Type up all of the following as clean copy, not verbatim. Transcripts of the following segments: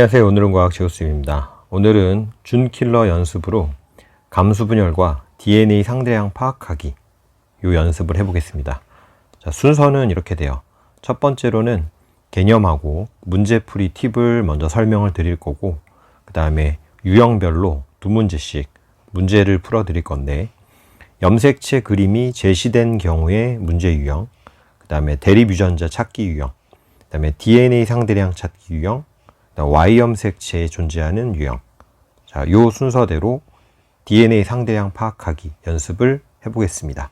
안녕하세요. 오늘은 과학 제우스입니다. 오늘은 준킬러 연습으로 감수 분열과 DNA 상대량 파악하기 이 연습을 해보겠습니다. 자, 순서는 이렇게 돼요. 첫 번째로는 개념하고 문제풀이 팁을 먼저 설명을 드릴 거고, 그 다음에 유형별로 두 문제씩 문제를 풀어 드릴 건데, 염색체 그림이 제시된 경우의 문제 유형, 그 다음에 대립 유전자 찾기 유형, 그 다음에 DNA 상대량 찾기 유형, Y염색체에 존재하는 유형. 자, 요 순서대로 DNA 상대량 파악하기 연습을 해보겠습니다.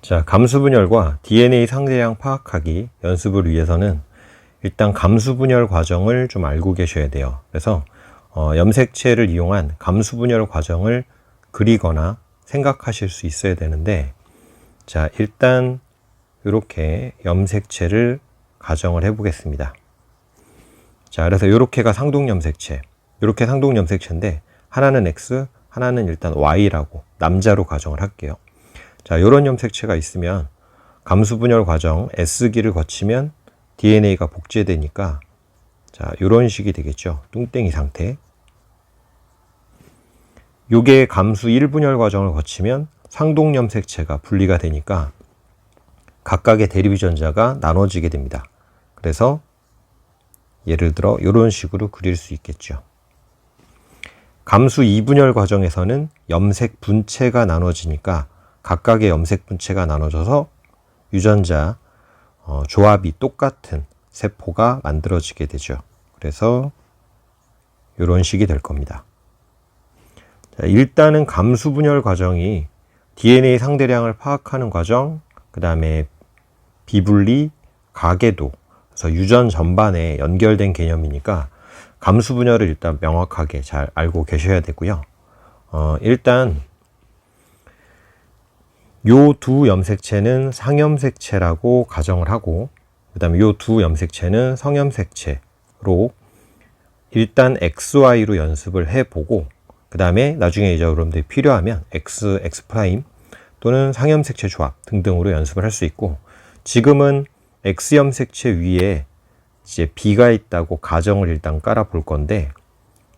자, 감수분열과 DNA 상대량 파악하기 연습을 위해서는 일단 감수분열 과정을 좀 알고 계셔야 돼요. 그래서 염색체를 이용한 감수분열 과정을 그리거나 생각하실 수 있어야 되는데, 자, 일단 이렇게 염색체를 가정을 해보겠습니다. 자, 그래서 요렇게가 상동염색체, 요렇게 상동염색체인데 하나는 X, 하나는 일단 Y라고 남자로 가정을 할게요. 자, 요런 염색체가 있으면 감수분열 과정 S기를 거치면 DNA가 복제되니까, 자, 요런 식이 되겠죠. 뚱땡이 상태. 요게 감수 1분열 과정을 거치면 상동염색체가 분리가 되니까 각각의 대립 유전자가 나눠지게 됩니다. 그래서 예를 들어 이런 식으로 그릴 수 있겠죠. 감수 2분열 과정에서는 염색 분체가 나눠지니까 각각의 염색 분체가 나눠져서 유전자 조합이 똑같은 세포가 만들어지게 되죠. 그래서 이런 식이 될 겁니다. 자, 일단은 감수 분열 과정이 DNA 상대량을 파악하는 과정, 그 다음에 비분리, 가계도, 그래서 유전 전반에 연결된 개념이니까 감수 분열을 일단 명확하게 잘 알고 계셔야 되고요. 일단 요 두 염색체는 상염색체라고 가정을 하고, 그 다음에 요 두 염색체는 성염색체로 일단 XY로 연습을 해보고, 그 다음에 나중에 이제 여러분들이 필요하면 X, X' 또는 상염색체 조합 등등으로 연습을 할 수 있고, 지금은 X염색체 위에 이제 B가 있다고 가정을 일단 깔아 볼 건데,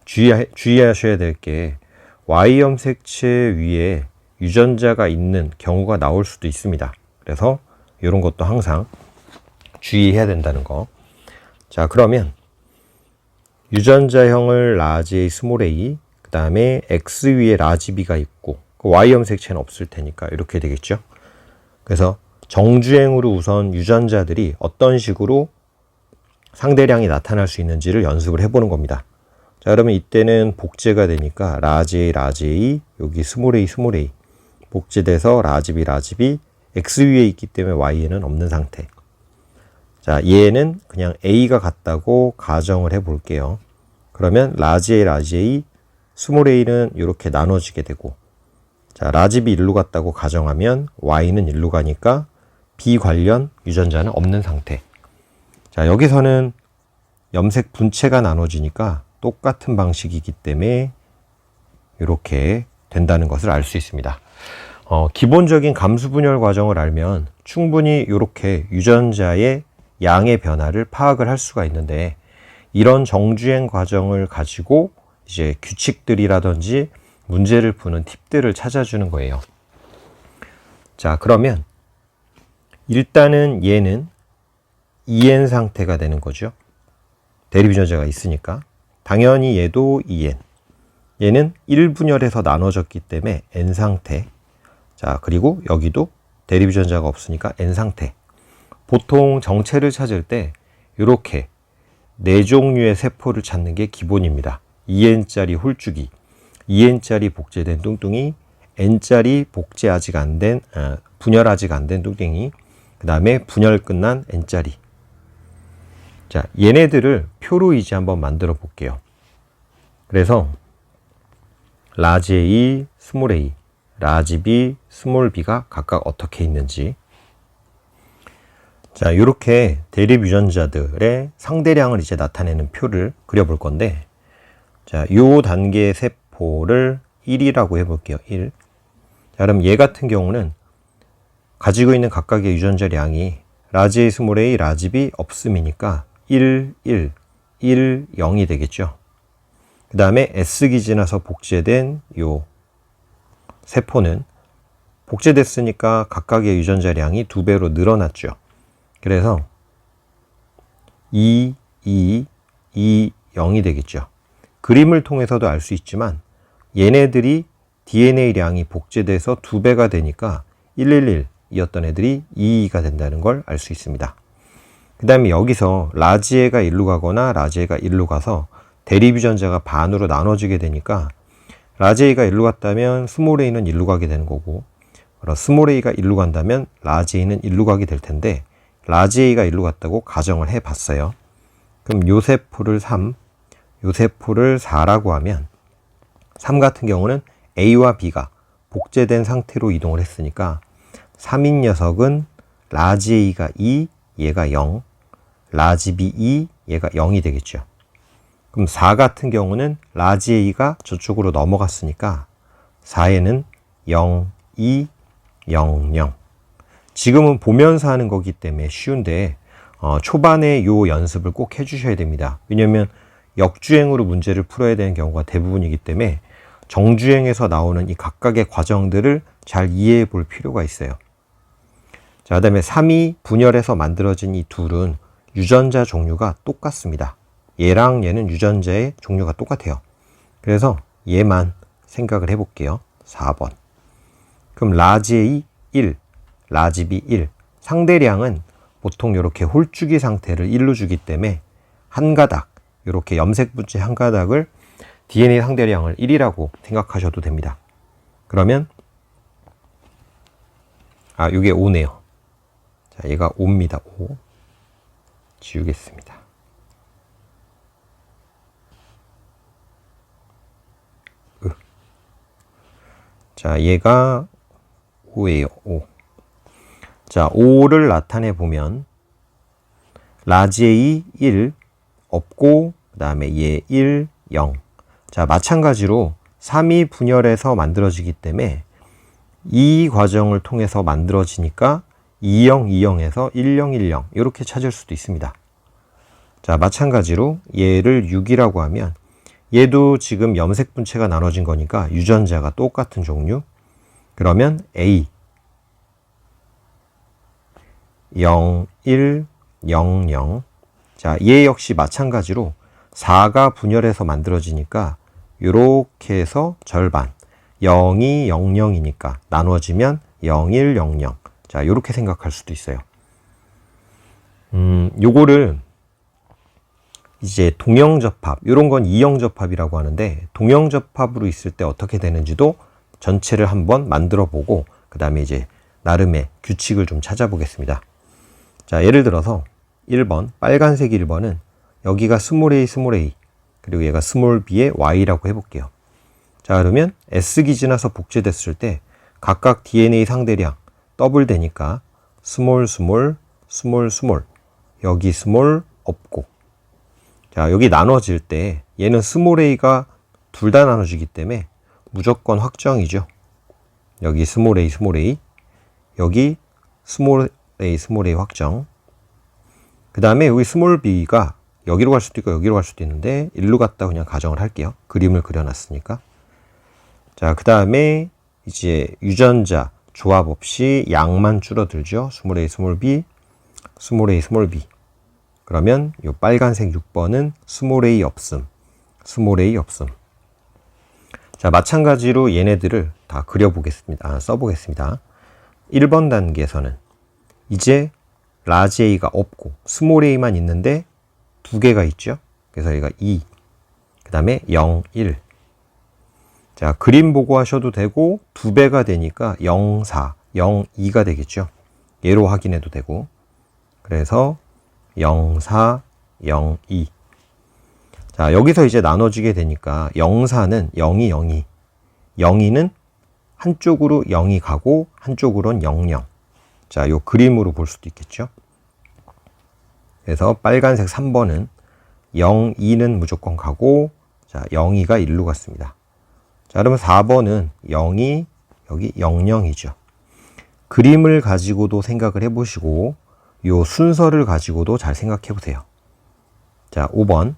주의하셔야 될 게 Y염색체 위에 유전자가 있는 경우가 나올 수도 있습니다. 그래서 이런 것도 항상 주의해야 된다는 거. 자, 그러면 유전자형을 라지 A, 스몰 a, 그 다음에 X 위에 라지 B가 있고 Y염색체는 없을 테니까 이렇게 되겠죠. 그래서 정주행으로 우선 유전자들이 어떤 식으로 상대량이 나타날 수 있는지를 연습을 해보는 겁니다. 자, 그러면 이때는 복제가 되니까 라지 A, 라지 A, 여기 스몰 a, 스몰 a 복제돼서 라지 B, 라지 B, X 위에 있기 때문에 Y에는 없는 상태. 자, 얘는 그냥 A가 같다고 가정을 해볼게요. 그러면 라지 A, 라지 A, 스몰 a는 이렇게 나눠지게 되고, 자, 라지 B 일로 갔다고 가정하면 Y는 일로 가니까 B 관련 유전자는 없는 상태. 자, 여기서는 염색 분체가 나눠지니까 똑같은 방식이기 때문에 이렇게 된다는 것을 알 수 있습니다. 기본적인 감수 분열 과정을 알면 충분히 이렇게 유전자의 양의 변화를 파악을 할 수가 있는데, 이런 정주행 과정을 가지고 이제 규칙들이라든지 문제를 푸는 팁들을 찾아주는 거예요. 자, 그러면 일단은 얘는 EN 상태가 되는 거죠. 대립 유전자가 있으니까. 당연히 얘도 EN. 얘는 1분열에서 나눠졌기 때문에 N 상태. 자, 그리고 여기도 대립 유전자가 없으니까 N 상태. 보통 정체를 찾을 때 이렇게 4종류의 세포를 찾는 게 기본입니다. EN짜리 홀쭉이, EN짜리 복제된 뚱뚱이, N짜리 복제 아직 안 된, 분열 아직 안 된 뚱땡이, 그 다음에 분열 끝난 N짜리. 자, 얘네들을 표로 이제 한번 만들어 볼게요. 그래서 라지 A, 스몰 a, 라지 B, 스몰 b가 각각 어떻게 있는지. 자, 이렇게 대립 유전자들의 상대량을 이제 나타내는 표를 그려볼 건데, 자, 요 단계의 세포를 1이라고 해볼게요. 1. 자, 그럼 얘 같은 경우는 가지고 있는 각각의 유전자량이 라지 A, 스몰 a, 라지 B 없음이니까 1, 1, 1, 0이 되겠죠. 그 다음에 S기 지나서 복제된 요 세포는 복제됐으니까 각각의 유전자량이 2배로 늘어났죠. 그래서 2, 2, 2, 0이 되겠죠. 그림을 통해서도 알 수 있지만 얘네들이 DNA량이 복제돼서 2배가 되니까 111이었던 애들이 22가 된다는 걸 알 수 있습니다. 그 다음에 여기서 라지에가 1로 가거나 라지에가 1로 가서 대립 유전자가 반으로 나눠지게 되니까 라지 A가 1로 갔다면 스몰 a는 1로 가게 되는 거고, 스몰 a가 1로 간다면 라지 A는 1로 가게 될 텐데 라지 A가 1로 갔다고 가정을 해 봤어요. 그럼 요 세포를 3, 요 세포를 4라고 하면 3 같은 경우는 A와 B가 복제된 상태로 이동을 했으니까 3인 녀석은 라지 A가 2, 얘가 0, 라지 B 2, 얘가 0이 되겠죠. 그럼 4 같은 경우는 라지 A가 저쪽으로 넘어갔으니까 4에는 0, 2, 0, 0. 지금은 보면서 하는 거기 때문에 쉬운데 초반에 요 연습을 꼭 해주셔야 됩니다. 왜냐하면 역주행으로 문제를 풀어야 되는 경우가 대부분이기 때문에 정주행에서 나오는 이 각각의 과정들을 잘 이해해 볼 필요가 있어요. 자, 그 다음에 3이 분열해서 만들어진 이 둘은 유전자 종류가 똑같습니다. 얘랑 얘는 유전자의 종류가 똑같아요. 그래서 얘만 생각을 해볼게요. 4번. 그럼 라지 A 1, 라지 B 1. 상대량은 보통 이렇게 홀쭉이 상태를 1로 주기 때문에 한 가닥, 이렇게 염색 분체 한 가닥을 DNA 상대량을 1이라고 생각하셔도 됩니다. 그러면 이게 5네요. 자, 얘가 5입니다. 5. 지우겠습니다. 자, 얘가 5예요. 5. 자, 5를 나타내 보면 라지 A 1 없고 그 다음에 얘 1, 0. 자, 마찬가지로 3이 분열해서 만들어지기 때문에 이 과정을 통해서 만들어지니까 20, 20에서 10, 10 이렇게 찾을 수도 있습니다. 자, 마찬가지로 얘를 6이라고 하면 얘도 지금 염색 분체가 나눠진 거니까 유전자가 똑같은 종류. 그러면 A 0, 1, 0, 0. 자, 얘 역시 마찬가지로 4가 분열해서 만들어지니까 이렇게 해서 절반 0이 0, 0이니까 나눠지면 0, 1, 0, 0. 자, 이렇게 생각할 수도 있어요. 요거를 이제 동형접합, 이런 건 이형접합이라고 하는데 동형접합으로 있을 때 어떻게 되는지도 전체를 한번 만들어 보고 그 다음에 이제 나름의 규칙을 좀 찾아보겠습니다. 자, 예를 들어서 1번, 빨간색 1번은 여기가 스몰 a, 스몰 a, 그리고 얘가 스몰 b의 y라고 해볼게요. 자, 그러면 S기 지나서 복제됐을 때 각각 DNA 상대량 더블 되니까 스몰, 스몰, 스몰, 스몰, 여기 스몰 없고, 자, 여기 나눠질 때 얘는 스몰 a가 둘 다 나눠지기 때문에 무조건 확정이죠. 여기 스몰 a, 스몰 a, 여기 스몰 a, 스몰 a 확정. 그 다음에 여기 스몰 b가 여기로 갈 수도 있고 여기로 갈 수도 있는데 일로 갔다 그냥 가정을 할게요. 그림을 그려놨으니까. 자, 그 다음에 이제 유전자 조합 없이 양만 줄어들죠. 스몰 a, 스몰 b, 스몰 a, 스몰 b. 그러면 이 빨간색 6번은 스몰 a 없음, 스몰 a 없음. 자, 마찬가지로 얘네들을 다 그려보겠습니다. 써보겠습니다. 1번 단계에서는 이제 라지 a가 없고 스몰 a만 있는데 두 개가 있죠. 그래서 얘가 2, 그 다음에 0, 1. 자, 그림 보고 하셔도 되고 2배가 되니까 0, 4, 0, 2가 되겠죠. 얘로 확인해도 되고. 그래서 0, 4, 0, 2. 자, 여기서 이제 나눠지게 되니까 0, 4는 0이 0이, 0, 2는 한쪽으로 0이 가고 한쪽으로는 0, 0. 자, 요 그림으로 볼 수도 있겠죠. 그래서 빨간색 3번은 0, 2는 무조건 가고, 자, 0, 2가 1로 갔습니다. 자, 그러면 4번은 0이 여기 0, 0이죠. 그림을 가지고도 생각을 해보시고 요 순서를 가지고도 잘 생각해 보세요. 자, 5번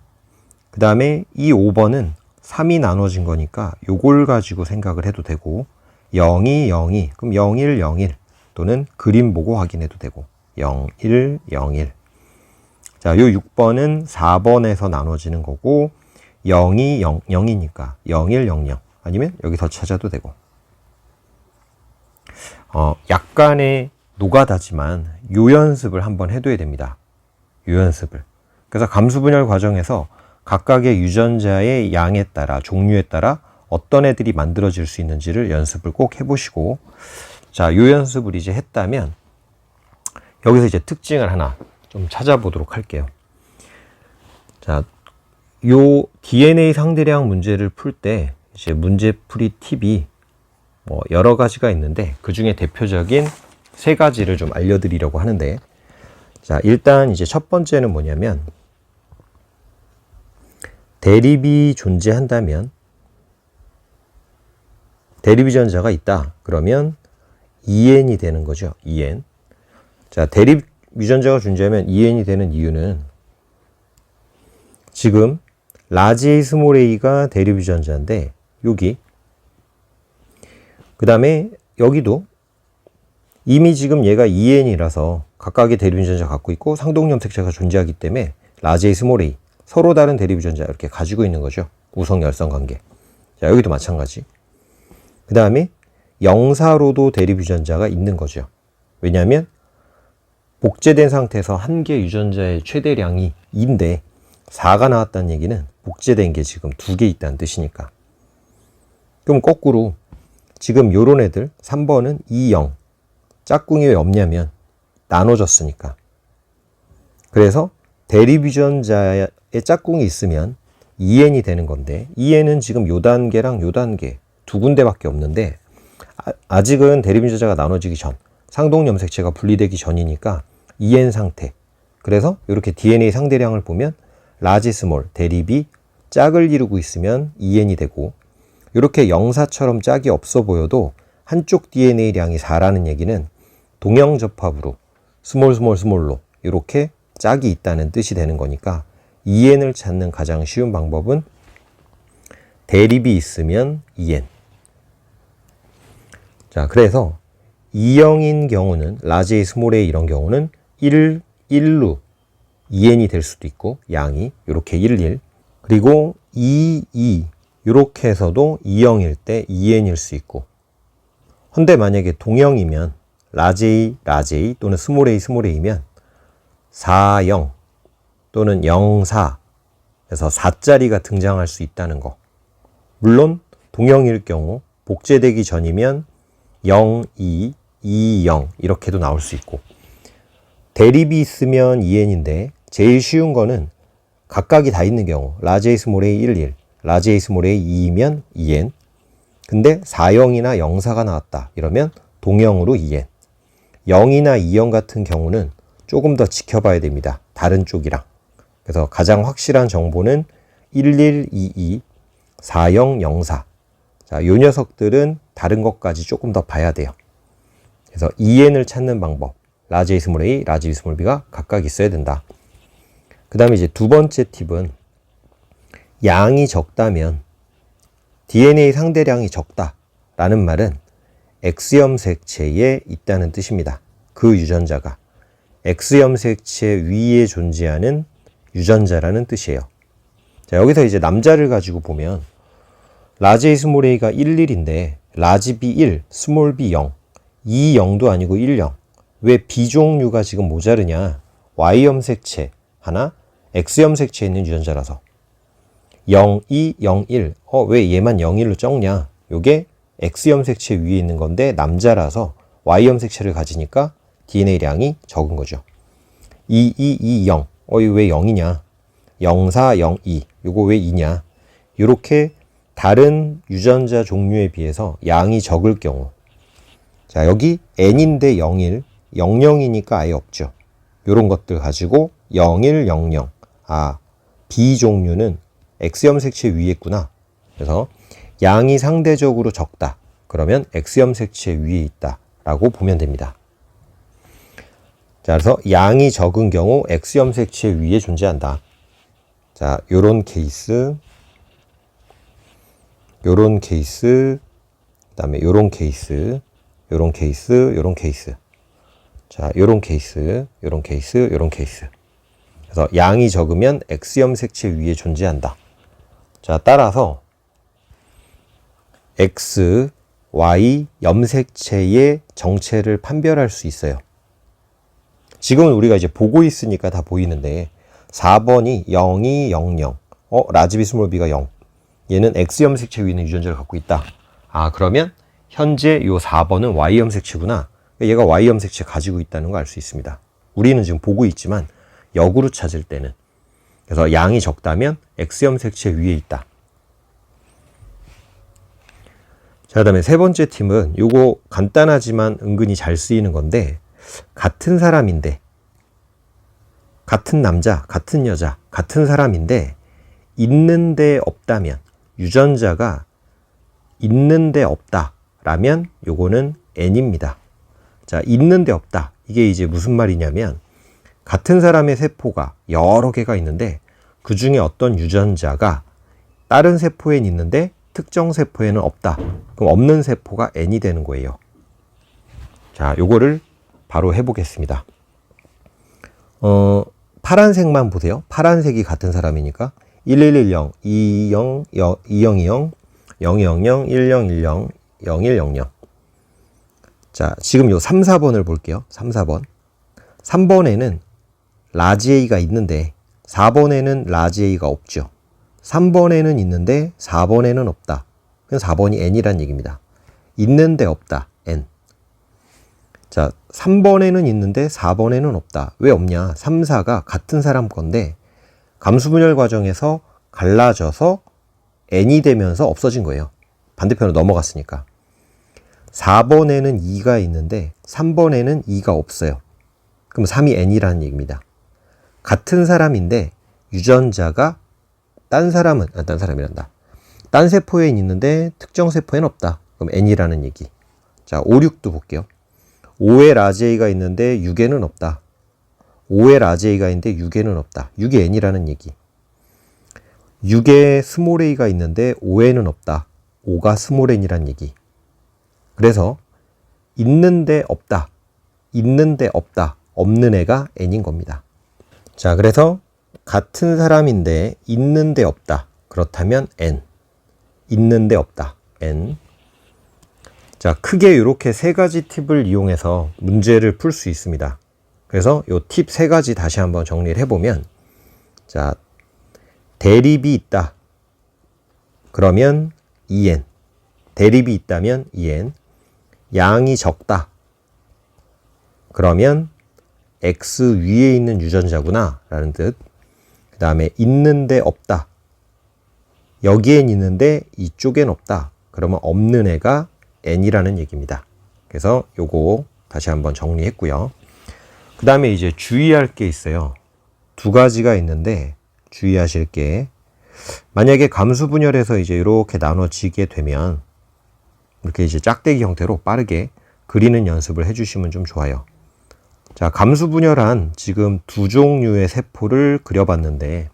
그 다음에 이 5번은 3이 나눠진 거니까 요걸 가지고 생각을 해도 되고 0이 0이 그럼 01, 01 또는 그림 보고 확인해도 되고 01, 01 자, 요 6번은 4번에서 나눠지는 거고 0이 0이니까 01, 00 아니면 여기서 찾아도 되고 약간의 노가다지만 요 연습을 한번 해둬야 됩니다. 요 연습을. 그래서 감수분열 과정에서 각각의 유전자의 양에 따라 종류에 따라 어떤 애들이 만들어질 수 있는지를 연습을 꼭 해보시고 자, 요 연습을 이제 했다면 여기서 이제 특징을 하나 좀 찾아보도록 할게요. 자, 요 DNA 상대량 문제를 풀 때 이제 문제풀이 팁이 뭐 여러 가지가 있는데 그 중에 대표적인 3가지를 좀 알려드리려고 하는데 자, 일단 이제 첫 번째는 뭐냐면 대립이 존재한다면 대립 유전자가 있다. 그러면 EN이 되는 거죠. EN. 자, 대립 유전자가 존재하면 EN이 되는 이유는 지금 라지 A, 스몰 a가 대립 유전자인데 여기 그 다음에 여기도 이미 지금 얘가 EN이라서 각각의 대립 유전자 갖고 있고 상동염색체가 존재하기 때문에 라지 A, 스몰 a 서로 다른 대립 유전자 이렇게 가지고 있는 거죠. 우성 열성 관계. 자, 여기도 마찬가지. 그 다음에 영사로도 대립 유전자가 있는 거죠. 왜냐하면 복제된 상태에서 한 개 유전자의 최대량이 2인데 4가 나왔다는 얘기는 복제된 게 지금 2개 있다는 뜻이니까. 그럼 거꾸로 지금 요런 애들 3번은 2, 0 짝꿍이 왜 없냐면 나눠졌으니까. 그래서 대립 유전자의 짝꿍이 있으면 EN이 되는 건데 EN은 지금 요 단계랑 요 단계 2군데밖에 없는데 아직은 대립 유전자가 나눠지기 전 상동염색체가 분리되기 전이니까 EN 상태. 그래서 이렇게 DNA 상대량을 보면 라지 스몰 대립이 짝을 이루고 있으면 EN이 되고 이렇게 영사처럼 짝이 없어 보여도 한쪽 DNA량이 4라는 얘기는 동형접합으로 스몰로 이렇게 짝이 있다는 뜻이 되는 거니까 EN을 찾는 가장 쉬운 방법은 대립이 있으면 EN. 자, 그래서 2형인 경우는 라지 A, 스몰 a 이런 경우는 1루 EN이 될 수도 있고 양이 이렇게 1, 그리고 2 이렇게 해서도 2형일 때 EN일 수 있고 헌데 만약에 동형이면 라지 A 또는 스몰 a면 4형 또는 04 그래서 4자리가 등장할 수 있다는 거. 물론 동형일 경우 복제되기 전이면 02, 20 이렇게도 나올 수 있고 대립이 있으면 EN인데 제일 쉬운 거는 각각이 다 있는 경우 라지 A, 스몰 a 11, 라지 A, 스몰 a 2면 EN 근데 4형이나 04가 나왔다 이러면 동형으로 EN 0이나 2형 같은 경우는 조금 더 지켜봐야 됩니다. 다른 쪽이랑. 그래서 가장 확실한 정보는 1122, 40, 04. 자, 요 녀석들은 다른 것까지 조금 더 봐야 돼요. 그래서 EN을 찾는 방법. 라지 A, 스몰 a, 라지 B, 스몰 b가 각각 있어야 된다. 그 다음에 이제 두 번째 팁은 양이 적다면 DNA 상대량이 적다라는 말은 X염색체에 있다는 뜻입니다. 그 유전자가. X염색체 위에 존재하는 유전자라는 뜻이에요. 자, 여기서 이제 남자를 가지고 보면 라지 A, 스몰 a가 11인데 라지 B 1, 스몰 b 0, 2 0도 아니고 1 0. 왜 B종류가 지금 모자르냐? Y염색체 하나, X염색체에 있는 유전자라서 0, 2, 0, 1. 왜 얘만 0, 1로 적냐? 요게 X염색체 위에 있는 건데 남자라서 Y염색체를 가지니까 DNA량이 적은 거죠. 2, 2, 2, 0. 이거 왜 0이냐? 0, 4, 0, 2. 요거 왜 2냐? 요렇게 다른 유전자 종류에 비해서 양이 적을 경우. 자, 여기 N인데 01, 00이니까 아예 없죠. 요런 것들 가지고 01, 00. B 종류는 X염색체 위에 있구나. 그래서 양이 상대적으로 적다. 그러면 X염색체 위에 있다. 라고 보면 됩니다. 자, 그래서 양이 적은 경우 X염색체 위에 존재한다. 자, 요런 케이스, 요런 케이스, 그 다음에 요런 케이스, 요런 케이스, 요런 케이스. 자, 요런 케이스, 요런 케이스, 요런 케이스. 그래서 양이 적으면 X염 색채 위에 존재한다. 자, 따라서 X, Y 염색체의 정체를 판별할 수 있어요. 지금은 우리가 이제 보고 있으니까 다 보이는데 4번이 02, 00. 라지비 스몰 b가 0. 얘는 X 염색체 위에 있는 유전자를 갖고 있다. 아, 그러면 현재 요 4번은 Y 염색체구나. 얘가 Y 염색체 가지고 있다는 걸 알 수 있습니다. 우리는 지금 보고 있지만 역으로 찾을 때는. 그래서 양이 적다면 X 염색체 위에 있다. 자, 그 다음에 세 번째 팀은 요거 간단하지만 은근히 잘 쓰이는 건데, 같은 사람인데, 같은 남자, 같은 여자, 같은 사람인데 있는데 없다면, 유전자가 있는데 없다라면 요거는 N입니다. 자, 있는데 없다. 이게 이제 무슨 말이냐면 같은 사람의 세포가 여러 개가 있는데 그 중에 어떤 유전자가 다른 세포엔 있는데 특정 세포에는 없다. 그럼 없는 세포가 N이 되는 거예요. 자, 요거를 바로 해보겠습니다. 파란색만 보세요. 파란색이 같은 사람이니까 1110, 20, 2020, 000, 1010, 0100. 자, 지금 요 3, 4번을 볼게요. 3, 4번. 3번에는 라지 A가 있는데 4번에는 라지 A가 없죠. 3번에는 있는데 4번에는 없다. 그럼 4번이 N이란 얘기입니다. 있는데 없다. N. 자, 3번에는 있는데 4번에는 없다. 왜 없냐? 3, 4가 같은 사람 건데 감수분열 과정에서 갈라져서 N이 되면서 없어진 거예요. 반대편으로 넘어갔으니까. 4번에는 2가 있는데 3번에는 2가 없어요. 그럼 3이 N이라는 얘기입니다. 같은 사람인데 유전자가 딴 사람이란다. 딴 세포엔 있는데 특정 세포엔 없다. 그럼 N이라는 얘기. 자, 5, 6도 볼게요. 5에 라지 A가 있는데 6에는 없다. 5에 라지 A가 있는데 6에는 없다. 6이 N이라는 얘기. 6에 스몰 a가 있는데 5에는 없다. 5가 스몰 n이란 얘기. 그래서 있는데 없다. 있는데 없다. 없는 애가 n인 겁니다. 자, 그래서 같은 사람인데 있는데 없다. 그렇다면 n. 있는데 없다. n. 자, 크게 이렇게 세 가지 팁을 이용해서 문제를 풀 수 있습니다. 그래서 이 팁 세 가지 다시 한번 정리를 해보면, 자, 대립이 있다. 그러면 2n. 대립이 있다면 2n. 양이 적다. 그러면 x 위에 있는 유전자구나 라는 뜻. 그 다음에 있는데 없다. 여기엔 있는데 이쪽엔 없다. 그러면 없는 애가 n이라는 얘기입니다. 그래서 요거 다시 한번 정리했고요. 그 다음에 이제 주의할 게 있어요. 두 가지가 있는데 주의하실 게, 만약에 감수분열해서 이제 이렇게 나눠지게 되면 이렇게 이제 짝대기 형태로 빠르게 그리는 연습을 해주시면 좀 좋아요. 자, 감수분열한 지금 두 종류의 세포를 그려봤는데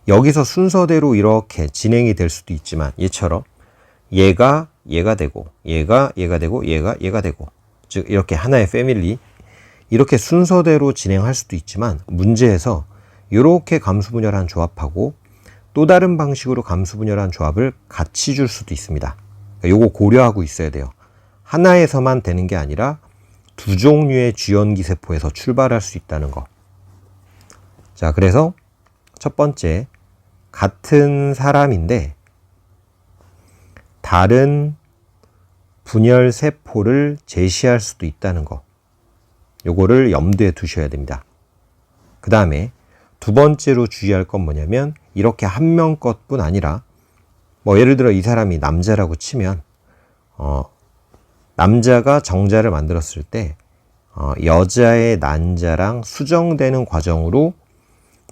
여기서 순서대로 이렇게 진행이 될 수도 있지만 얘처럼 얘가 되고 얘가 되고 얘가 되고, 즉 이렇게 하나의 패밀리 이렇게 순서대로 진행할 수도 있지만 문제에서 이렇게 감수분열한 조합하고 또 다른 방식으로 감수분열한 조합을 같이 줄 수도 있습니다. 요거 고려하고 있어야 돼요. 하나에서만 되는 게 아니라 두 종류의 쥐연기 세포에서 출발할 수 있다는 거. 자, 그래서 첫 번째, 같은 사람인데 다른 분열 세포를 제시할 수도 있다는 거. 요거를 염두에 두셔야 됩니다. 그 다음에 두 번째로 주의할 건 뭐냐면, 이렇게 한 명 것뿐 아니라 예를 들어 이 사람이 남자라고 치면 남자가 정자를 만들었을 때 여자의 난자랑 수정되는 과정으로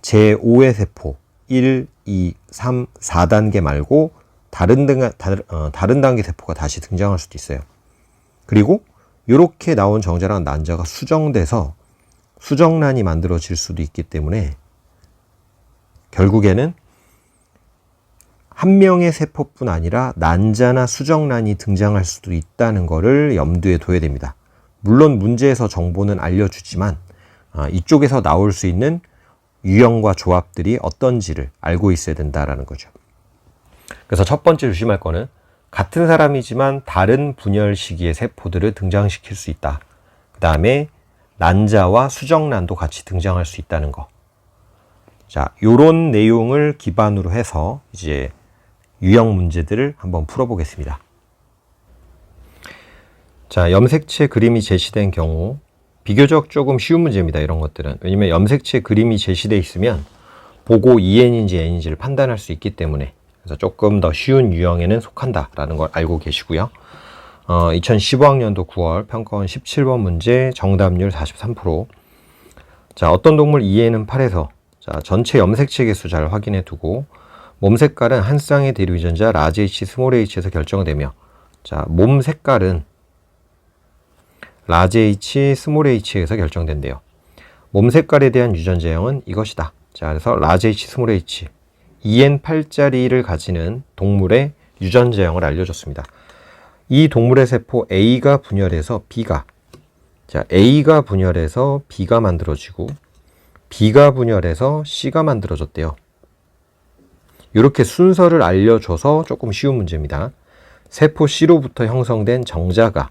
제5의 세포 1, 2, 3, 4단계 말고 다른 단계 세포가 다시 등장할 수도 있어요. 그리고 이렇게 나온 정자랑 난자가 수정돼서 수정란이 만들어질 수도 있기 때문에 결국에는 한 명의 세포뿐 아니라 난자나 수정란이 등장할 수도 있다는 것을 염두에 둬야 됩니다. 물론 문제에서 정보는 알려주지만 이쪽에서 나올 수 있는 유형과 조합들이 어떤지를 알고 있어야 된다는 거죠. 그래서 첫 번째 조심할 거는 같은 사람이지만 다른 분열 시기의 세포들을 등장시킬 수 있다. 그 다음에 난자와 수정란도 같이 등장할 수 있다는 거. 자, 요런 내용을 기반으로 해서 이제 유형 문제들을 한번 풀어보겠습니다. 자, 염색체 그림이 제시된 경우 비교적 조금 쉬운 문제입니다. 이런 것들은. 왜냐면 염색체 그림이 제시되어 있으면 보고 EN인지 N인지를 판단할 수 있기 때문에, 그래서 조금 더 쉬운 유형에는 속한다라는 걸 알고 계시고요. 2015학년도 9월 평가원 17번 문제 정답률 43%. 자, 어떤 동물 EN은 8에서 자, 전체 염색체 개수 잘 확인해 두고 몸 색깔은 한 쌍의 대류 유전자 라지 H, 스몰 h에서 결정되며, 자, 몸 색깔은 라지 H, 스몰 h에서 결정된대요. 몸 색깔에 대한 유전자형은 이것이다. 자, 그래서 라지 H, 스몰 h, EN8자리를 가지는 동물의 유전자형을 알려줬습니다. 이 동물의 세포 A가 분열해서 B가, 자, A가 분열해서 B가 만들어지고 B가 분열해서 C가 만들어졌대요. 이렇게 순서를 알려줘서 조금 쉬운 문제입니다. 세포 C로부터 형성된 정자가,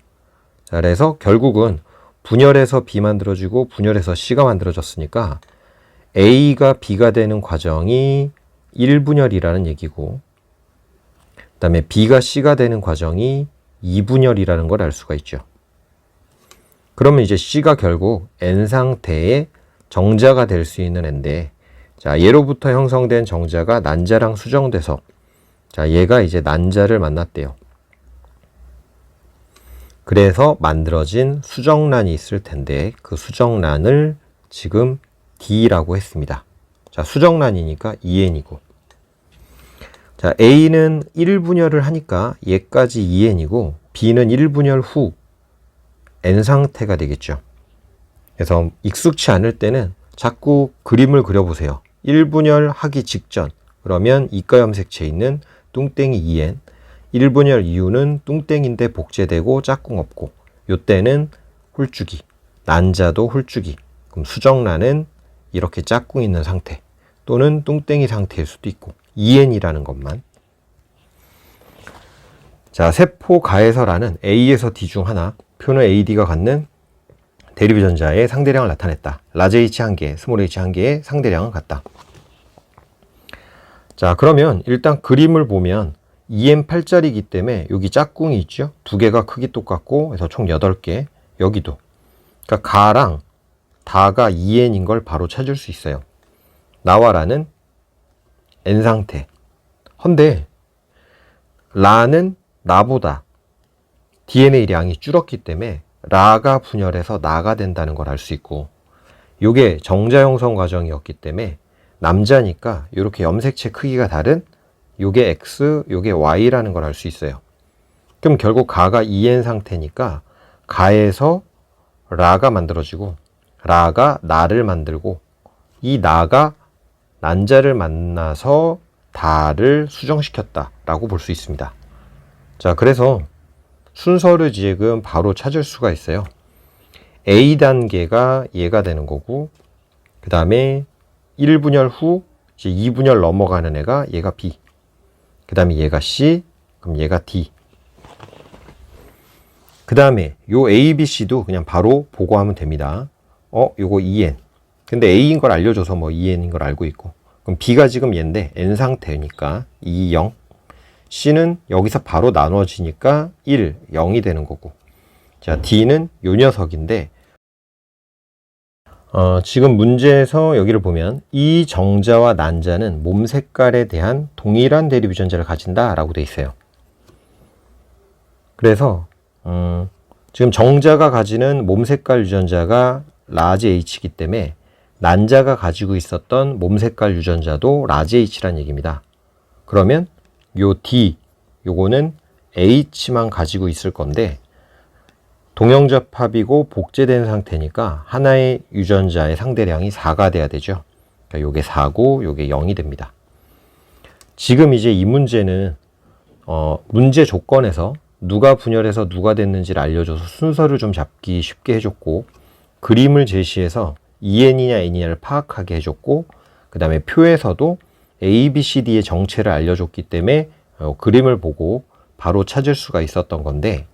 자, 그래서 결국은 분열해서 B 만들어지고 분열해서 C가 만들어졌으니까 A가 B가 되는 과정이 1분열이라는 얘기고, 그 다음에 B가 C가 되는 과정이 2분열이라는 걸 알 수가 있죠. 그러면 이제 C가 결국 N 상태의 정자가 될 수 있는 N인데, 자, 얘로부터 형성된 정자가 난자랑 수정돼서, 자, 얘가 이제 난자를 만났대요. 그래서 만들어진 수정란이 있을 텐데 그 수정란을 지금 D라고 했습니다. 자, 수정란이니까 EN이고, 자, A는 1분열을 하니까 얘까지 EN이고 B는 1분열 후 N 상태가 되겠죠. 그래서 익숙치 않을 때는 자꾸 그림을 그려보세요. 1분열 하기 직전, 그러면 이가 염색체에 있는 뚱땡이 EN, 1분열 이후는 뚱땡인데 복제되고 짝꿍 없고, 요때는 홀쭉이, 난자도 홀쭉이, 그럼 수정란은 이렇게 짝꿍 있는 상태 또는 뚱땡이 상태일 수도 있고, EN이라는 것만. 자, 세포 가에서라는 A에서 D 중 하나, 표는 AD가 갖는 대립유전자의 상대량을 나타냈다. 라지 H 한 개, 스몰 h 한 개의 상대량은 같다. 자, 그러면 일단 그림을 보면 EN8자리이기 때문에 여기 짝꿍이 있죠. 두 개가 크기 똑같고 해서 총 8개. 여기도. 그러니까 가랑 다가 EN인 걸 바로 찾을 수 있어요. 나와 라는 N 상태. 헌데 라는 나보다 DNA 량이 줄었기 때문에 라가 분열해서 나가 된다는 걸 알 수 있고, 요게 정자 형성 과정이었기 때문에 남자니까 이렇게 염색체 크기가 다른 요게 X, 요게 Y라는 걸 알 수 있어요. 그럼 결국 가가 EN 상태니까 가에서 라가 만들어지고 라가 나를 만들고 이 나가 난자를 만나서 다를 수정시켰다 라고 볼 수 있습니다. 자, 그래서 순서를 지금 바로 찾을 수가 있어요. A 단계가 얘가 되는 거고, 그 다음에 1분열 후 이제 2분열 넘어가는 애가 얘가 B, 그 다음에 얘가 C, 그럼 얘가 D. 그 다음에 요 A, B, C도 그냥 바로 보고하면 됩니다. 요거 EN. 근데 A인 걸 알려줘서 뭐 EN인 걸 알고 있고, 그럼 B가 지금 얘인데 N 상태니까 2, 0. C는 여기서 바로 나눠지니까 1, 0이 되는 거고, 자, D는 요 녀석인데, 지금 문제에서 여기를 보면 이 정자와 난자는 몸 색깔에 대한 동일한 대립 유전자를 가진다 라고 돼 있어요. 그래서 지금 정자가 가지는 몸 색깔 유전자가 라지 H이기 때문에 난자가 가지고 있었던 몸 색깔 유전자도 라지 H란 얘기입니다. 그러면 요 D, 요거는 H만 가지고 있을 건데 동형접합이고 복제된 상태니까 하나의 유전자의 상대량이 4가 돼야 되죠. 그러니까 요게 4고 요게 0이 됩니다. 지금 이제 이 문제는 문제 조건에서 누가 분열해서 누가 됐는지를 알려줘서 순서를 좀 잡기 쉽게 해줬고, 그림을 제시해서 EN이냐 N이냐를 파악하게 해줬고, 그 다음에 표에서도 A, B, C, D의 정체를 알려줬기 때문에 그림을 보고 바로 찾을 수가 있었던 건데,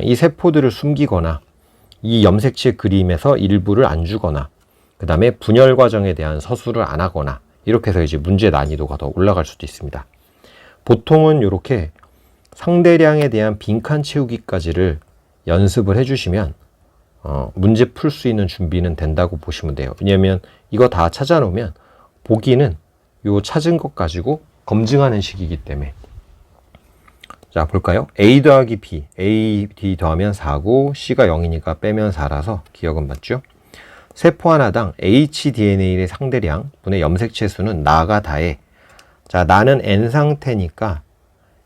이 세포들을 숨기거나 이 염색체 그림에서 일부를 안 주거나, 그 다음에 분열 과정에 대한 서술을 안 하거나, 이렇게 해서 이제 문제 난이도가 더 올라갈 수도 있습니다. 보통은 이렇게 상대량에 대한 빈칸 채우기까지를 연습을 해주시면 문제 풀 수 있는 준비는 된다고 보시면 돼요. 왜냐하면 이거 다 찾아놓으면 보기는 요 찾은 것 가지고 검증하는 식이기 때문에. 자, 볼까요? A 더하기 B, A, D 더하면 4고 C가 0이니까 빼면 4라서 기억은 맞죠? 세포 하나당 hdNA의 상대량 분의 염색체 수는 나가 다해. 자, 나는 N 상태니까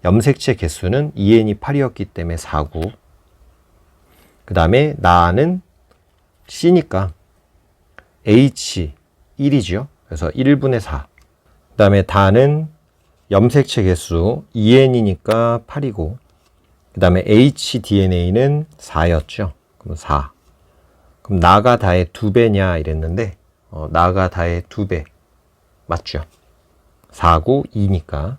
염색체 개수는 EN이 8이었기 때문에 4고, 그 다음에 나는 C니까 H 1이죠. 그래서 1분의 4. 그 다음에 다는 염색체 개수 EN이니까 8이고, 그 다음에 hdNA는 4였죠. 그럼 4. 그럼 나가 다의 2배냐 이랬는데, 나가 다의 2배 맞죠? 4고 2니까.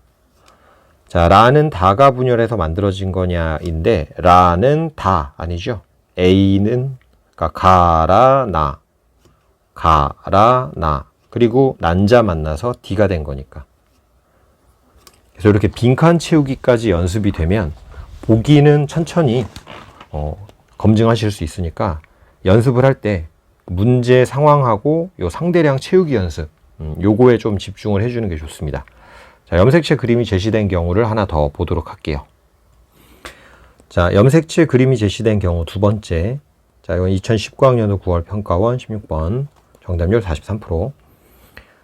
자, 라는 다가 분열해서 만들어진 거냐인데, 라는 다 아니죠. A는 그러니까 가라 나 그리고 난자 만나서 D가 된 거니까. 그래서 이렇게 빈칸 채우기까지 연습이 되면 보기는 천천히 검증하실 수 있으니까, 연습을 할 때 문제 상황하고 요 상대량 채우기 연습, 요거에 좀 집중을 해주는 게 좋습니다. 자, 염색체 그림이 제시된 경우를 하나 더 보도록 할게요. 자, 염색체 그림이 제시된 경우 두 번째. 자, 이건 2019학년도 9월 평가원 16번, 정답률 43%.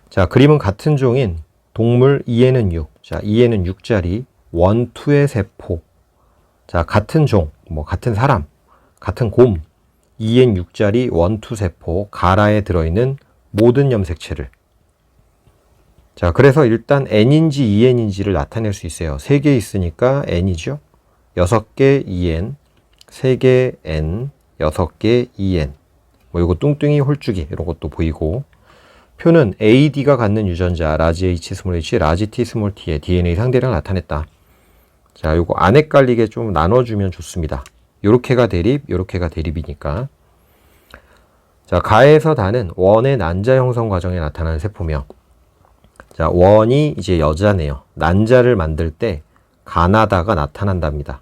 자, 그림은 같은 종인 동물 E에는 6. 자, E에는 6짜리 1, 2의 세포. 자, 같은 종, 같은 사람, 같은 곰, E엔 6짜리 1, 2 세포, 가라에 들어있는 모든 염색체를. 자, 그래서 일단 N인지 EN인지를 나타낼 수 있어요. 3개 있으니까 N이죠. 6개 EN, 3개 N, 6개 EN. 요거 뚱뚱이 홀쭉이 이런 것도 보이고, 표는 AD가 갖는 유전자 라지 H, 스몰 H, 라지 T, 스몰 T의 DNA 상대량을 나타냈다. 자, 요거 안 헷갈리게 좀 나눠주면 좋습니다. 요렇게가 대립, 요렇게가 대립이니까. 자, 가에서 다는 원의 난자 형성 과정에 나타나는 세포며, 자, 원이 이제 여자네요. 난자를 만들 때 가나다가 나타난답니다.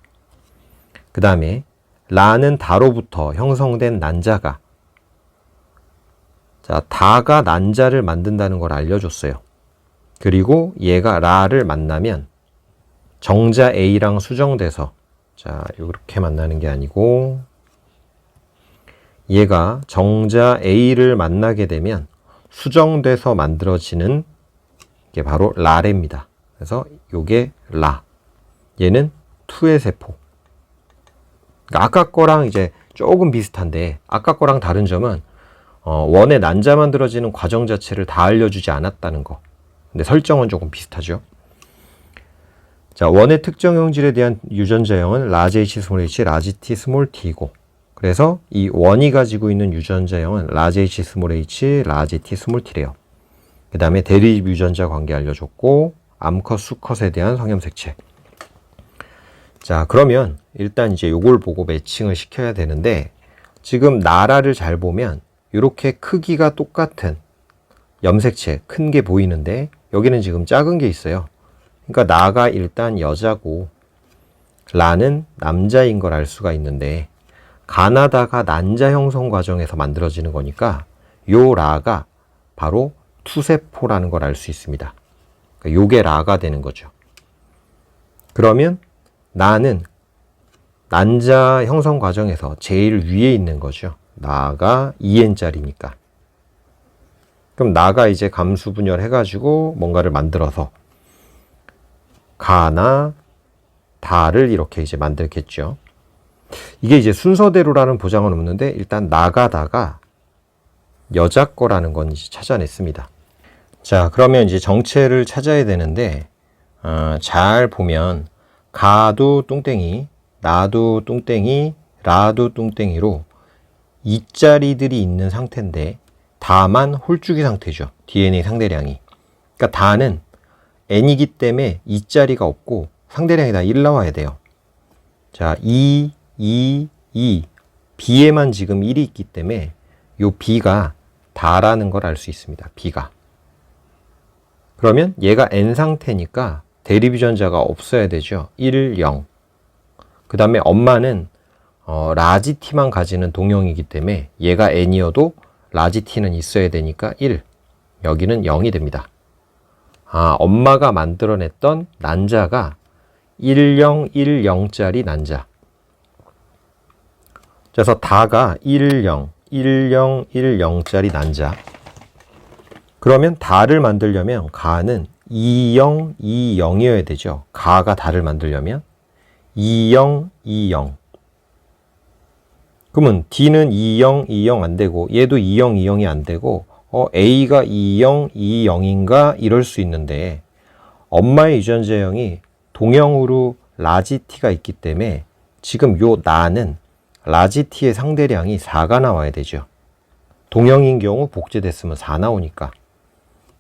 그 다음에 라는 다로부터 형성된 난자가, 자, 다가 난자를 만든다는 걸 알려줬어요. 그리고 얘가 라를 만나면 정자 A랑 수정돼서, 자, 이렇게 만나는 게 아니고, 얘가 정자 A를 만나게 되면 수정돼서 만들어지는 게 바로 라레입니다. 그래서 요게 라. 얘는 2의 세포. 그러니까 아까 거랑 이제 조금 비슷한데, 아까 거랑 다른 점은 원의 난자 만들어지는 과정 자체를 다 알려주지 않았다는 거. 근데 설정은 조금 비슷하죠. 자, 원의 특정 형질에 대한 유전자형은 라지 H, 스몰 H, 라지 T, 스몰 T고, 그래서 이 원이 가지고 있는 유전자형은 라지 H, 스몰 H, 라지 T, 스몰 T래요. 그 다음에 대립 유전자 관계 알려줬고, 암컷, 수컷에 대한 성염색체. 자, 그러면 일단 이제 요걸 보고 매칭을 시켜야 되는데, 지금 나라를 잘 보면 이렇게 크기가 똑같은 염색체 큰 게 보이는데, 여기는 지금 작은 게 있어요. 그러니까 나가 일단 여자고 라는 남자인 걸 알 수가 있는데, 가나다가 난자 형성 과정에서 만들어지는 거니까 요 라가 바로 투세포라는 걸 알 수 있습니다. 그러니까 요게 라가 되는 거죠. 그러면 나는 난자 형성 과정에서 제일 위에 있는 거죠. 나가 2n짜리니까. 그럼 나가 이제 감수 분열 해가지고 뭔가를 만들어서 가나 다를 이렇게 이제 만들겠죠. 이게 이제 순서대로라는 보장은 없는데, 일단 나가다가 여자 거라는 건 이제 찾아냈습니다. 자, 그러면 이제 정체를 찾아야 되는데, 잘 보면, 가도 뚱땡이, 나도 뚱땡이, 라도 뚱땡이로 이자리들이 있는 상태인데, 다만 홀쭉이 상태죠. DNA 상대량이. 그러니까 다는 n이기 때문에 이자리가 없고 상대량이 다 1 나와야 돼요. 자, 2, b에만 지금 1이 있기 때문에 요 b가 다라는 걸 알 수 있습니다. b가. 그러면 얘가 n 상태니까 대립 유전자가 없어야 되죠. 1, 0. 그 다음에 엄마는 라지 t만 가지는 동형이기 때문에 얘가 n이어도 라지 t는 있어야 되니까 1. 여기는 0이 됩니다. 엄마가 만들어냈던 난자가 1010짜리 난자. 그래서 다가 1010짜리 난자. 그러면 다를 만들려면 가는 2020이어야 되죠. 가가 다를 만들려면 2020. 그러면 D는 2020 안 되고 얘도 2020이 안 되고 A가 2020인가 이럴 수 있는데 엄마의 유전자형이 동형으로 라지 T가 있기 때문에 지금 요 나는 라지 T의 상대량이 4가 나와야 되죠. 동형인 경우 복제됐으면 4 나오니까.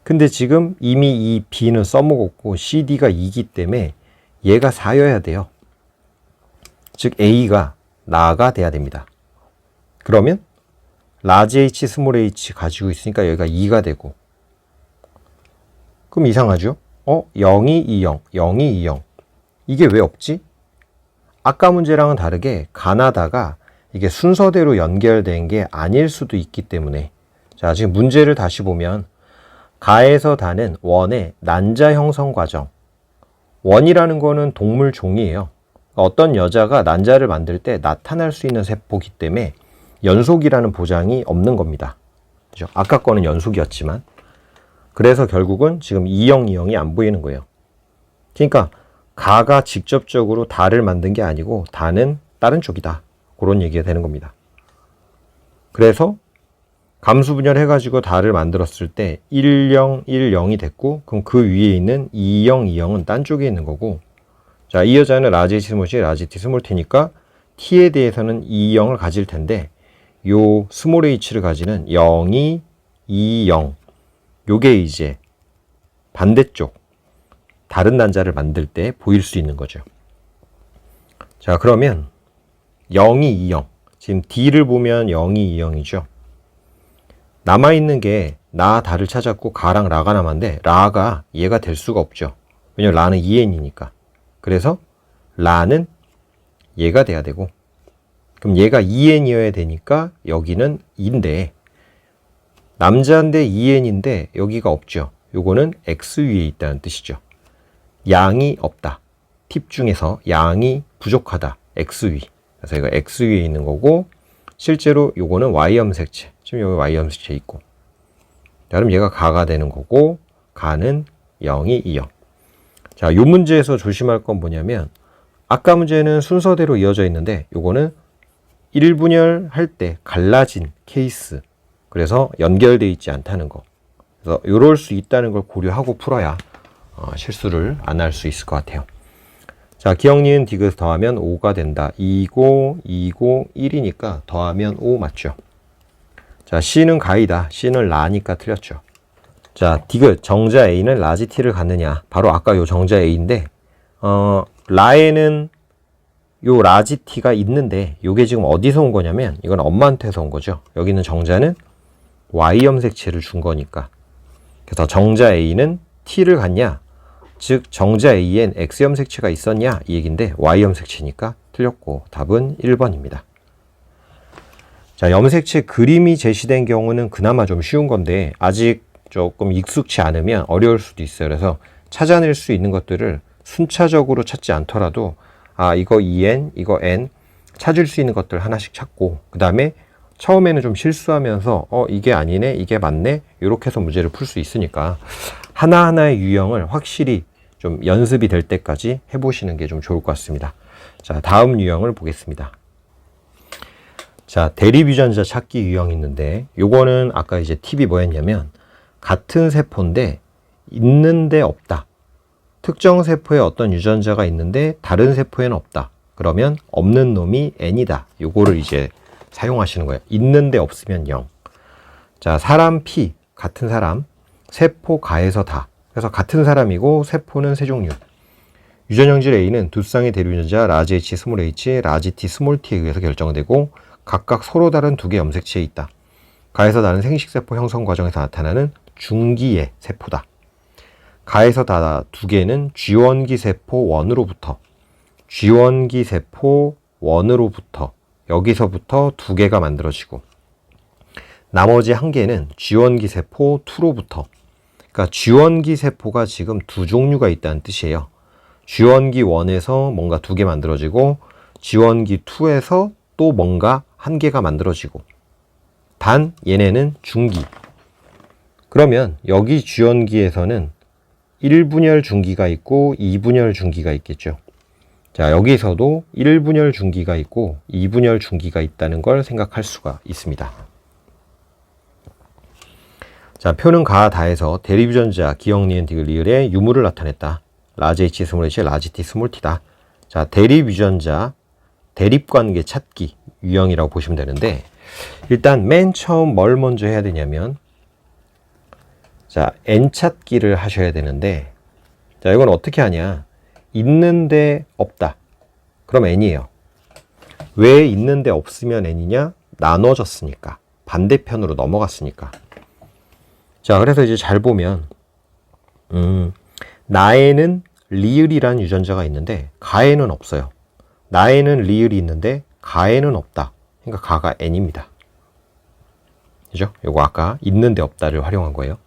근데 지금 이미 이 B는 써먹었고 CD가 2기 때문에 얘가 4여야 돼요. 즉 A가 나가 돼야 됩니다. 그러면 라지 H, 스몰 h 가지고 있으니까 여기가 2가 되고 그럼 이상하죠? 0220, 0220 이게 왜 없지? 아까 문제랑은 다르게 가나다가 이게 순서대로 연결된 게 아닐 수도 있기 때문에 자, 지금 문제를 다시 보면 가에서 다는 원의 난자 형성 과정 원이라는 거는 동물 종이에요. 어떤 여자가 난자를 만들 때 나타날 수 있는 세포이기 때문에 연속이라는 보장이 없는 겁니다. 그죠? 아까 거는 연속이었지만 그래서 결국은 지금 2020이 안 보이는 거예요. 그러니까 가가 직접적으로 다를 만든 게 아니고 다는 다른 쪽이다. 그런 얘기가 되는 겁니다. 그래서 감수 분열 해가지고 다를 만들었을 때 1010이 됐고 그럼 그 위에 있는 2020은 딴 쪽에 있는 거고 자, 이 여자는 라지 H 스몰 C, 라지 T 스몰 T니까 T에 대해서는 20을 가질 텐데 요 스몰 h를 가지는 0220 요게 이제 반대쪽 다른 난자를 만들 때 보일 수 있는 거죠. 자, 그러면 0220 지금 D를 보면 0220이죠. 남아있는 게 나 다를 찾았고 가랑 라가 남았는데 라가 얘가 될 수가 없죠. 왜냐면 라는 2n이니까. 그래서 라는 얘가 돼야 되고 그럼 얘가 2n이어야 되니까 여기는 2인데 남자인데 2n인데 여기가 없죠. 요거는 X 위에 있다는 뜻이죠. 양이 없다. 팁 중에서 양이 부족하다. X 위. 그래서 이거 X 위에 있는 거고 실제로 요거는 Y 염색체. 지금 여기 Y 염색체 있고 그럼 얘가 가가 되는 거고 가는 0220. 자, 요 문제에서 조심할 건 뭐냐면 아까 문제는 순서대로 이어져 있는데 요거는 1분열 할 때 갈라진 케이스 그래서 연결되어 있지 않다는 거 그래서 이럴 수 있다는 걸 고려하고 풀어야 실수를 안 할 수 있을 것 같아요. 자, 기억, 니은, 디귿 더하면 5가 된다. 2고 1이니까 더하면 5 맞죠? 자, C는 가이다. C는 라니까 틀렸죠. 자, 디귿 정자 A는 라지 T를 갖느냐 바로 아까 요 정자 A인데 라에는 요 라지 T가 있는데 요게 지금 어디서 온 거냐면 이건 엄마한테서 온 거죠. 여기는 정자는 Y 염색체를 준 거니까. 그래서 정자 A는 T를 갖냐? 즉 정자 A엔 X 염색체가 있었냐? 이 얘기인데 Y 염색체니까 틀렸고 답은 1번입니다. 자, 염색체 그림이 제시된 경우는 그나마 좀 쉬운 건데 아직 조금 익숙치 않으면 어려울 수도 있어요. 그래서 찾아낼 수 있는 것들을 순차적으로 찾지 않더라도 이거 2n, 이거 n 찾을 수 있는 것들 하나씩 찾고 그 다음에 처음에는 좀 실수하면서 이게 아니네, 이게 맞네 이렇게 해서 문제를 풀 수 있으니까 하나하나의 유형을 확실히 좀 연습이 될 때까지 해보시는 게 좀 좋을 것 같습니다. 자, 다음 유형을 보겠습니다. 자, 대립 유전자 찾기 유형이 있는데 요거는 아까 이제 팁이 뭐였냐면 같은 세포인데 있는데 없다. 특정 세포에 어떤 유전자가 있는데 다른 세포에는 없다. 그러면 없는 놈이 n이다. 요거를 이제 사용하시는 거예요. 있는데 없으면 0. 자, 사람 P, 같은 사람, 세포 가에서 다. 그래서 같은 사람이고 세포는 세 종류. 유전형질 A는 두 쌍의 대립유전자 라지 H, 스몰 h, 라지 T, 스몰 t에 의해서 결정되고 각각 서로 다른 두 개의 염색체에 있다. 가에서 다른 생식세포 형성 과정에서 나타나는 중기의 세포다. 가에서 다 두 개는 G원기 세포 1으로부터 G원기 세포 1으로부터 여기서부터 두 개가 만들어지고 나머지 한 개는 G원기 세포 2로부터 그러니까 G원기 세포가 지금 두 종류가 있다는 뜻이에요. G원기 1에서 뭔가 두 개 만들어지고 G원기 2에서 또 뭔가 한 개가 만들어지고 단 얘네는 중기. 그러면 여기 G원기에서는 1분열 중기가 있고 2분열 중기가 있겠죠. 자, 여기서도 1분열 중기가 있고 2분열 중기가 있다는 걸 생각할 수가 있습니다. 자, 표는 가, 다에서 대립유전자 기역, 니은, 디귿, 리을의 유무를 나타냈다. 라지 H, 스몰 h, 라지 T, 스몰 t다. 자, 대립유전자, 대립관계 찾기 유형이라고 보시면 되는데 일단 맨 처음 뭘 먼저 해야 되냐면 자, n 찾기를 하셔야 되는데 자, 이건 어떻게 하냐? 있는데 없다. 그럼 n이에요. 왜 있는데 없으면 n이냐? 나눠졌으니까. 반대편으로 넘어갔으니까. 자, 그래서 이제 잘 보면 나에는 리을이라는 유전자가 있는데 가에는 없어요. 나에는 리을이 있는데 가에는 없다. 그러니까 가가 n입니다. 그죠? 요거 아까 있는데 없다를 활용한 거예요.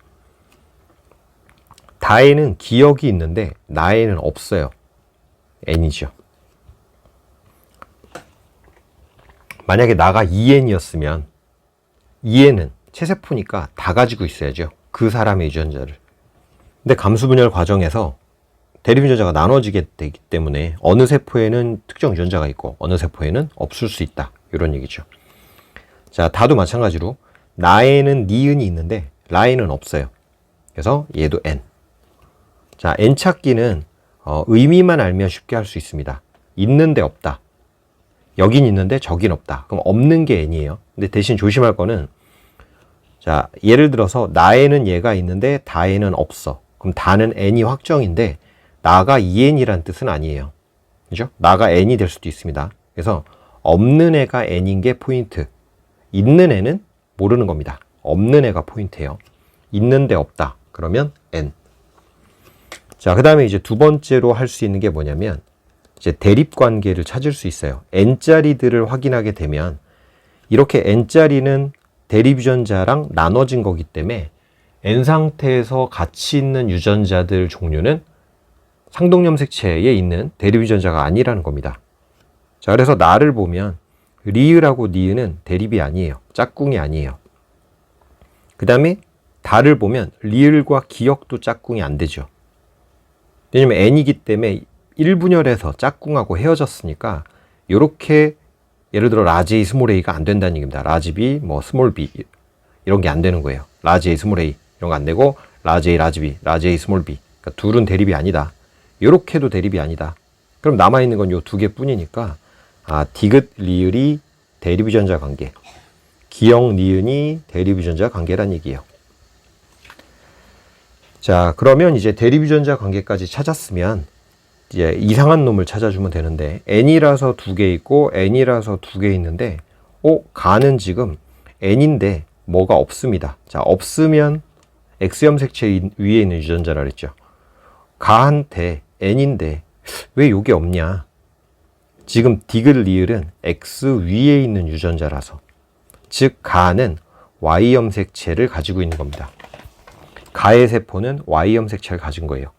다에는 기억이 있는데 나에는 없어요. n이죠. 만약에 나가 2n이었으면 2n은 체세포니까 다 가지고 있어야죠. 그 사람의 유전자를. 근데 감수분열 과정에서 대립유전자가 나눠지게 되기 때문에 어느 세포에는 특정 유전자가 있고 어느 세포에는 없을 수 있다. 이런 얘기죠. 자, 다도 마찬가지로 나에는 니은이 있는데 라에는 없어요. 그래서 얘도 n. 자, n 찾기는 의미만 알면 쉽게 할 수 있습니다. 있는데 없다. 여긴 있는데 저긴 없다. 그럼 없는 게 n이에요. 근데 대신 조심할 거는 자, 예를 들어서 나에는 얘가 있는데 다에는 없어. 그럼 다는 n이 확정인데 나가 2n이란 뜻은 아니에요. 그죠? 나가 n이 될 수도 있습니다. 그래서 없는 애가 n인 게 포인트. 있는 애는 모르는 겁니다. 없는 애가 포인트예요. 있는데 없다. 그러면 n. 자, 그 다음에 이제 두 번째로 할 수 있는 게 뭐냐면 이제 대립 관계를 찾을 수 있어요. n짜리들을 확인하게 되면 이렇게 n짜리는 대립 유전자랑 나눠진 거기 때문에 n 상태에서 같이 있는 유전자들 종류는 상동염색체에 있는 대립 유전자가 아니라는 겁니다. 자, 그래서 나를 보면 리을하고 니은은 대립이 아니에요. 짝꿍이 아니에요. 그 다음에 다를 보면 리을과 기역도 짝꿍이 안 되죠. 왜냐면 n이기 때문에 1분열해서 짝꿍하고 헤어졌으니까 요렇게 예를 들어 라지 A, 스몰 a가 안 된다는 얘기입니다. 라지 B, 뭐 스몰 b 이런 게 안 되는 거예요. 라지 A, 스몰 a 이런 거 안 되고 라지 A, 라지 B, 라지 A, 스몰 b 그러니까 둘은 대립이 아니다. 요렇게도 대립이 아니다. 그럼 남아있는 건 요 두 개뿐이니까 디귿, 리을이 대립유전자 관계, 기역, 니은이 대립유전자 관계란 얘기예요. 자, 그러면 이제 대립유전자 관계까지 찾았으면 이제 이상한 놈을 찾아주면 되는데 n이라서 두 개 있고 n이라서 두 개 있는데 가는 지금 n인데 뭐가 없습니다. 자, 없으면 X염색체 위에 있는 유전자라 그랬죠. 가한테 n인데 왜 요게 없냐? 지금 디귿, 리을은 X 위에 있는 유전자라서 즉 가는 Y염색체를 가지고 있는 겁니다. 가의 세포는 Y염색체를 가진 거예요.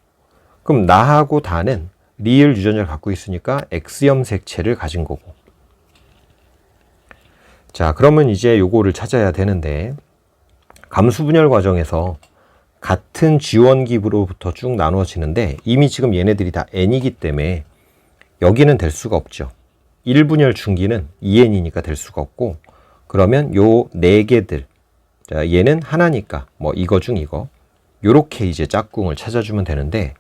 그럼 나하고 다는 리을 유전자를 갖고 있으니까 X염색체를 가진 거고. 자, 그러면 이제 요거를 찾아야 되는데 감수분열 과정에서 같은 G원기부로부터 쭉 나누어지는데 이미 지금 얘네들이 다 N이기 때문에 여기는 될 수가 없죠. 1분열 중기는 2N이니까 될 수가 없고 그러면 요 4개들 자, 얘는 하나니까 뭐 이거 중 이거. 요렇게 이제 짝꿍을 찾아주면 되는데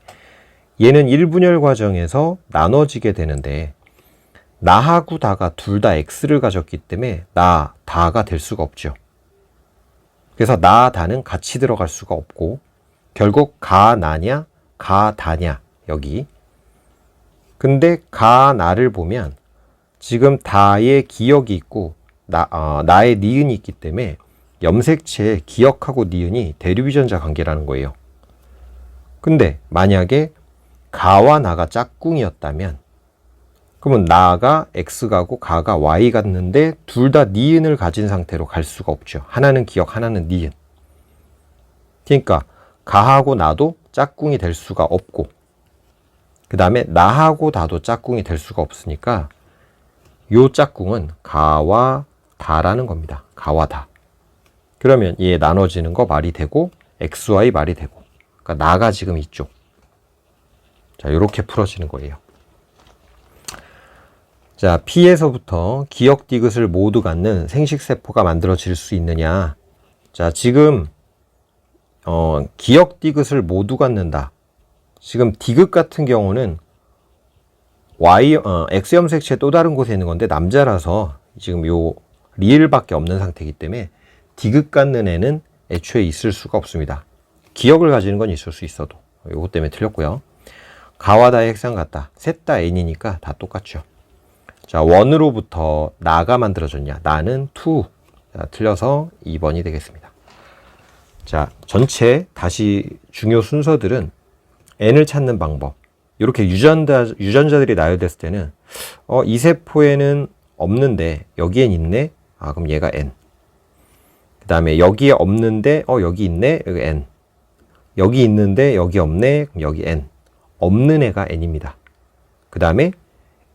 얘는 1분열 과정에서 나눠지게 되는데 나하고 다가 둘 다 x를 가졌기 때문에 나, 다가 될 수가 없죠. 그래서 나, 다는 같이 들어갈 수가 없고 결국 가, 나냐, 가, 다냐 여기. 근데 가, 나를 보면 지금 다의 기억이 있고 나의 니은이 있기 때문에 염색체의 기억하고 니은이 대류비전자 관계라는 거예요. 근데 만약에 가와 나가 짝꿍이었다면 그러면 나가 x가고 가가 y 같는데 둘 다 니은을 가진 상태로 갈 수가 없죠. 하나는 기억, 하나는 니은. 그러니까 가하고 나도 짝꿍이 될 수가 없고 그 다음에 나하고 다도 짝꿍이 될 수가 없으니까 요 짝꿍은 가와 다라는 겁니다. 가와 다. 그러면 얘 나눠지는 거 말이 되고 xy 말이 되고 그러니까 나가 지금 이쪽. 자, 요렇게 풀어지는 거예요. 자, P에서부터 기억 디귿을 모두 갖는 생식세포가 만들어질 수 있느냐. 자, 지금 기억 디귿을 모두 갖는다. 지금 디귿 같은 경우는 X염색체 또 다른 곳에 있는 건데 남자라서 지금 요 리을밖에 없는 상태이기 때문에 디귿 갖는 애는 애초에 있을 수가 없습니다. 기억을 가지는 건 있을 수 있어도 요것 때문에 틀렸고요. 가와 다의 핵상 같다. 셋 다 n이니까 다 똑같죠. 자, 원으로부터 나가 만들어졌냐. 나는 투. 자, 틀려서 2번이 되겠습니다. 자, 전체 다시 중요 순서들은 n을 찾는 방법. 이렇게 유전자들이 나열됐을 때는 이 세포에는 없는데 여기엔 있네. 아, 그럼 얘가 n. 그 다음에 여기에 없는데 여기 있네. 여기 n. 여기 있는데 여기 없네. 그럼 여기 n. 없는 애가 n입니다. 그 다음에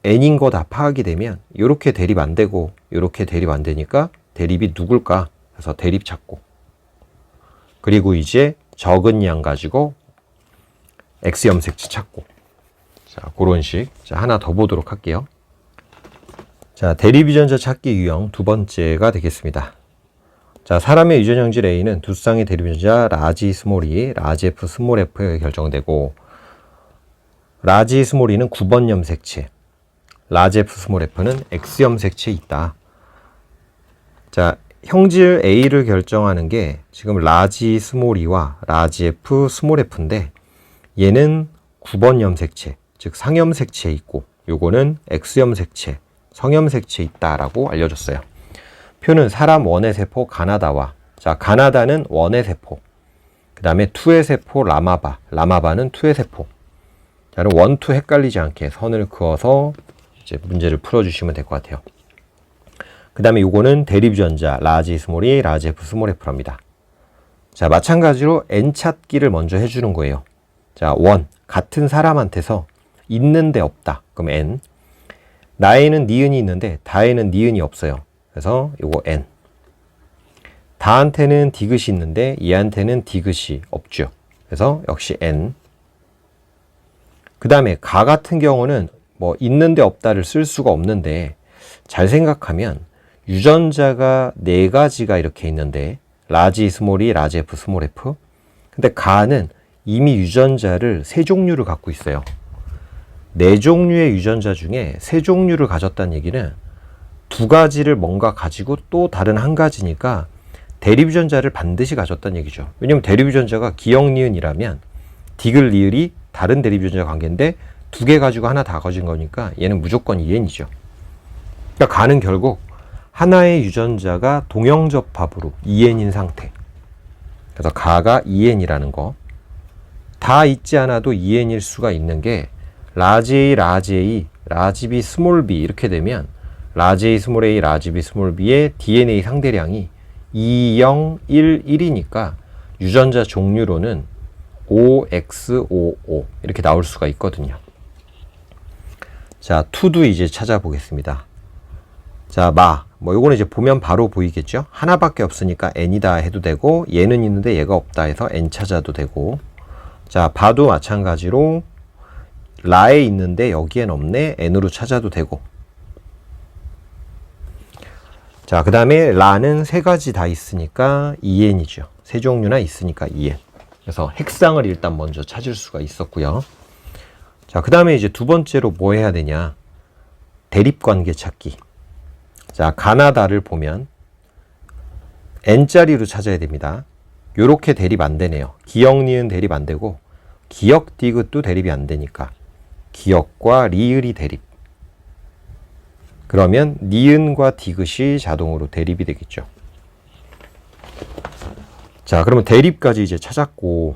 n인 거 다 파악이 되면 이렇게 대립 안 되고 이렇게 대립 안 되니까 대립이 누굴까? 그래서 대립 찾고 그리고 이제 적은 양 가지고 X염색체 찾고 자, 그런 식. 자, 하나 더 보도록 할게요. 자, 대립유전자 찾기 유형 두 번째가 되겠습니다. 자, 사람의 유전 형질 A는 두 쌍의 대립유전자 라지 스몰 E, 라지 F 스몰 F에 결정되고 라지 스몰 E는 9번 염색체, 라지 F 스몰 F는 X염색체에 있다. 자, 형질 A를 결정하는 게 지금 라지 스몰 E와 라지 F 스몰 F인데 얘는 9번 염색체, 즉 상염색체에 있고 요거는 X염색체, 성염색체에 있다라고 알려줬어요. 표는 사람 원의 세포 가나다와 자, 가나다는 원의 세포, 그 다음에 투의 세포 라마바, 라마바는 투의 세포. 자, 그럼 원, 투 헷갈리지 않게 선을 그어서 이제 문제를 풀어주시면 될 것 같아요. 그 다음에 요거는 대립유전자 라지 스몰이 라지 F 스몰 F랍니다. 자, 마찬가지로 N 찾기를 먼저 해주는 거예요. 자, 원, 같은 사람한테서 있는데 없다. 그럼 N. 나에는 니은이 있는데 다에는 니은이 없어요. 그래서 요거 N. 다한테는 디귿이 있는데 얘한테는 디귿이 없죠. 그래서 역시 N. 그 다음에 가 같은 경우는 뭐 있는데 없다를 쓸 수가 없는데 잘 생각하면 유전자가 4가지가 이렇게 있는데 라지 스몰이 라지 F 스몰 F. 근데 가는 이미 유전자를 3종류를 갖고 있어요. 4종류의 유전자 중에 3종류를 가졌다는 얘기는 2가지를 뭔가 가지고 또 다른 1가지니까 대립유전자를 반드시 가졌다는 얘기죠. 왜냐면 대립유전자가 기억니은이라면 디귿 리을이 다른 대립유전자 관계인데 2개 가지고 하나 다 가진 거니까 얘는 무조건 EN이죠. 그러니까 가는 결국 하나의 유전자가 동형접합으로 EN인 상태. 그래서 가가 EN이라는 거. 다 있지 않아도 EN일 수가 있는 게 라지 A, 라지 A, 라지 B, 스몰 b 이렇게 되면 라지 A, 스몰 a, 라지 B, 스몰 b의 DNA 상대량이 2, 0, 1, 1이니까 유전자 종류로는 OXOO 이렇게 나올 수가 있거든요. 자, 투도 이제 찾아보겠습니다. 자, 뭐 요거는 이제 보면 바로 보이겠죠? 하나밖에 없으니까 n이다 해도 되고 얘는 있는데 얘가 없다 해서 n 찾아도 되고 자, 바도 마찬가지로 라에 있는데 여기엔 없네 n으로 찾아도 되고 자, 그 다음에 라는 세 가지 다 있으니까 2n이죠. 세 종류나 있으니까 2n. 그래서 핵상을 일단 먼저 찾을 수가 있었고요. 자, 그 다음에 이제 두 번째로 뭐 해야 되냐? 대립관계 찾기. 자, 가나다를 보면 n자리로 찾아야 됩니다. 요렇게 대립 안 되네요. 기역, 니은 대립 안 되고 기역, 디귿도 대립이 안 되니까 기역과 리을이 대립. 그러면 니은과 디귿이 자동으로 대립이 되겠죠. 자, 그러면 대립까지 이제 찾았고,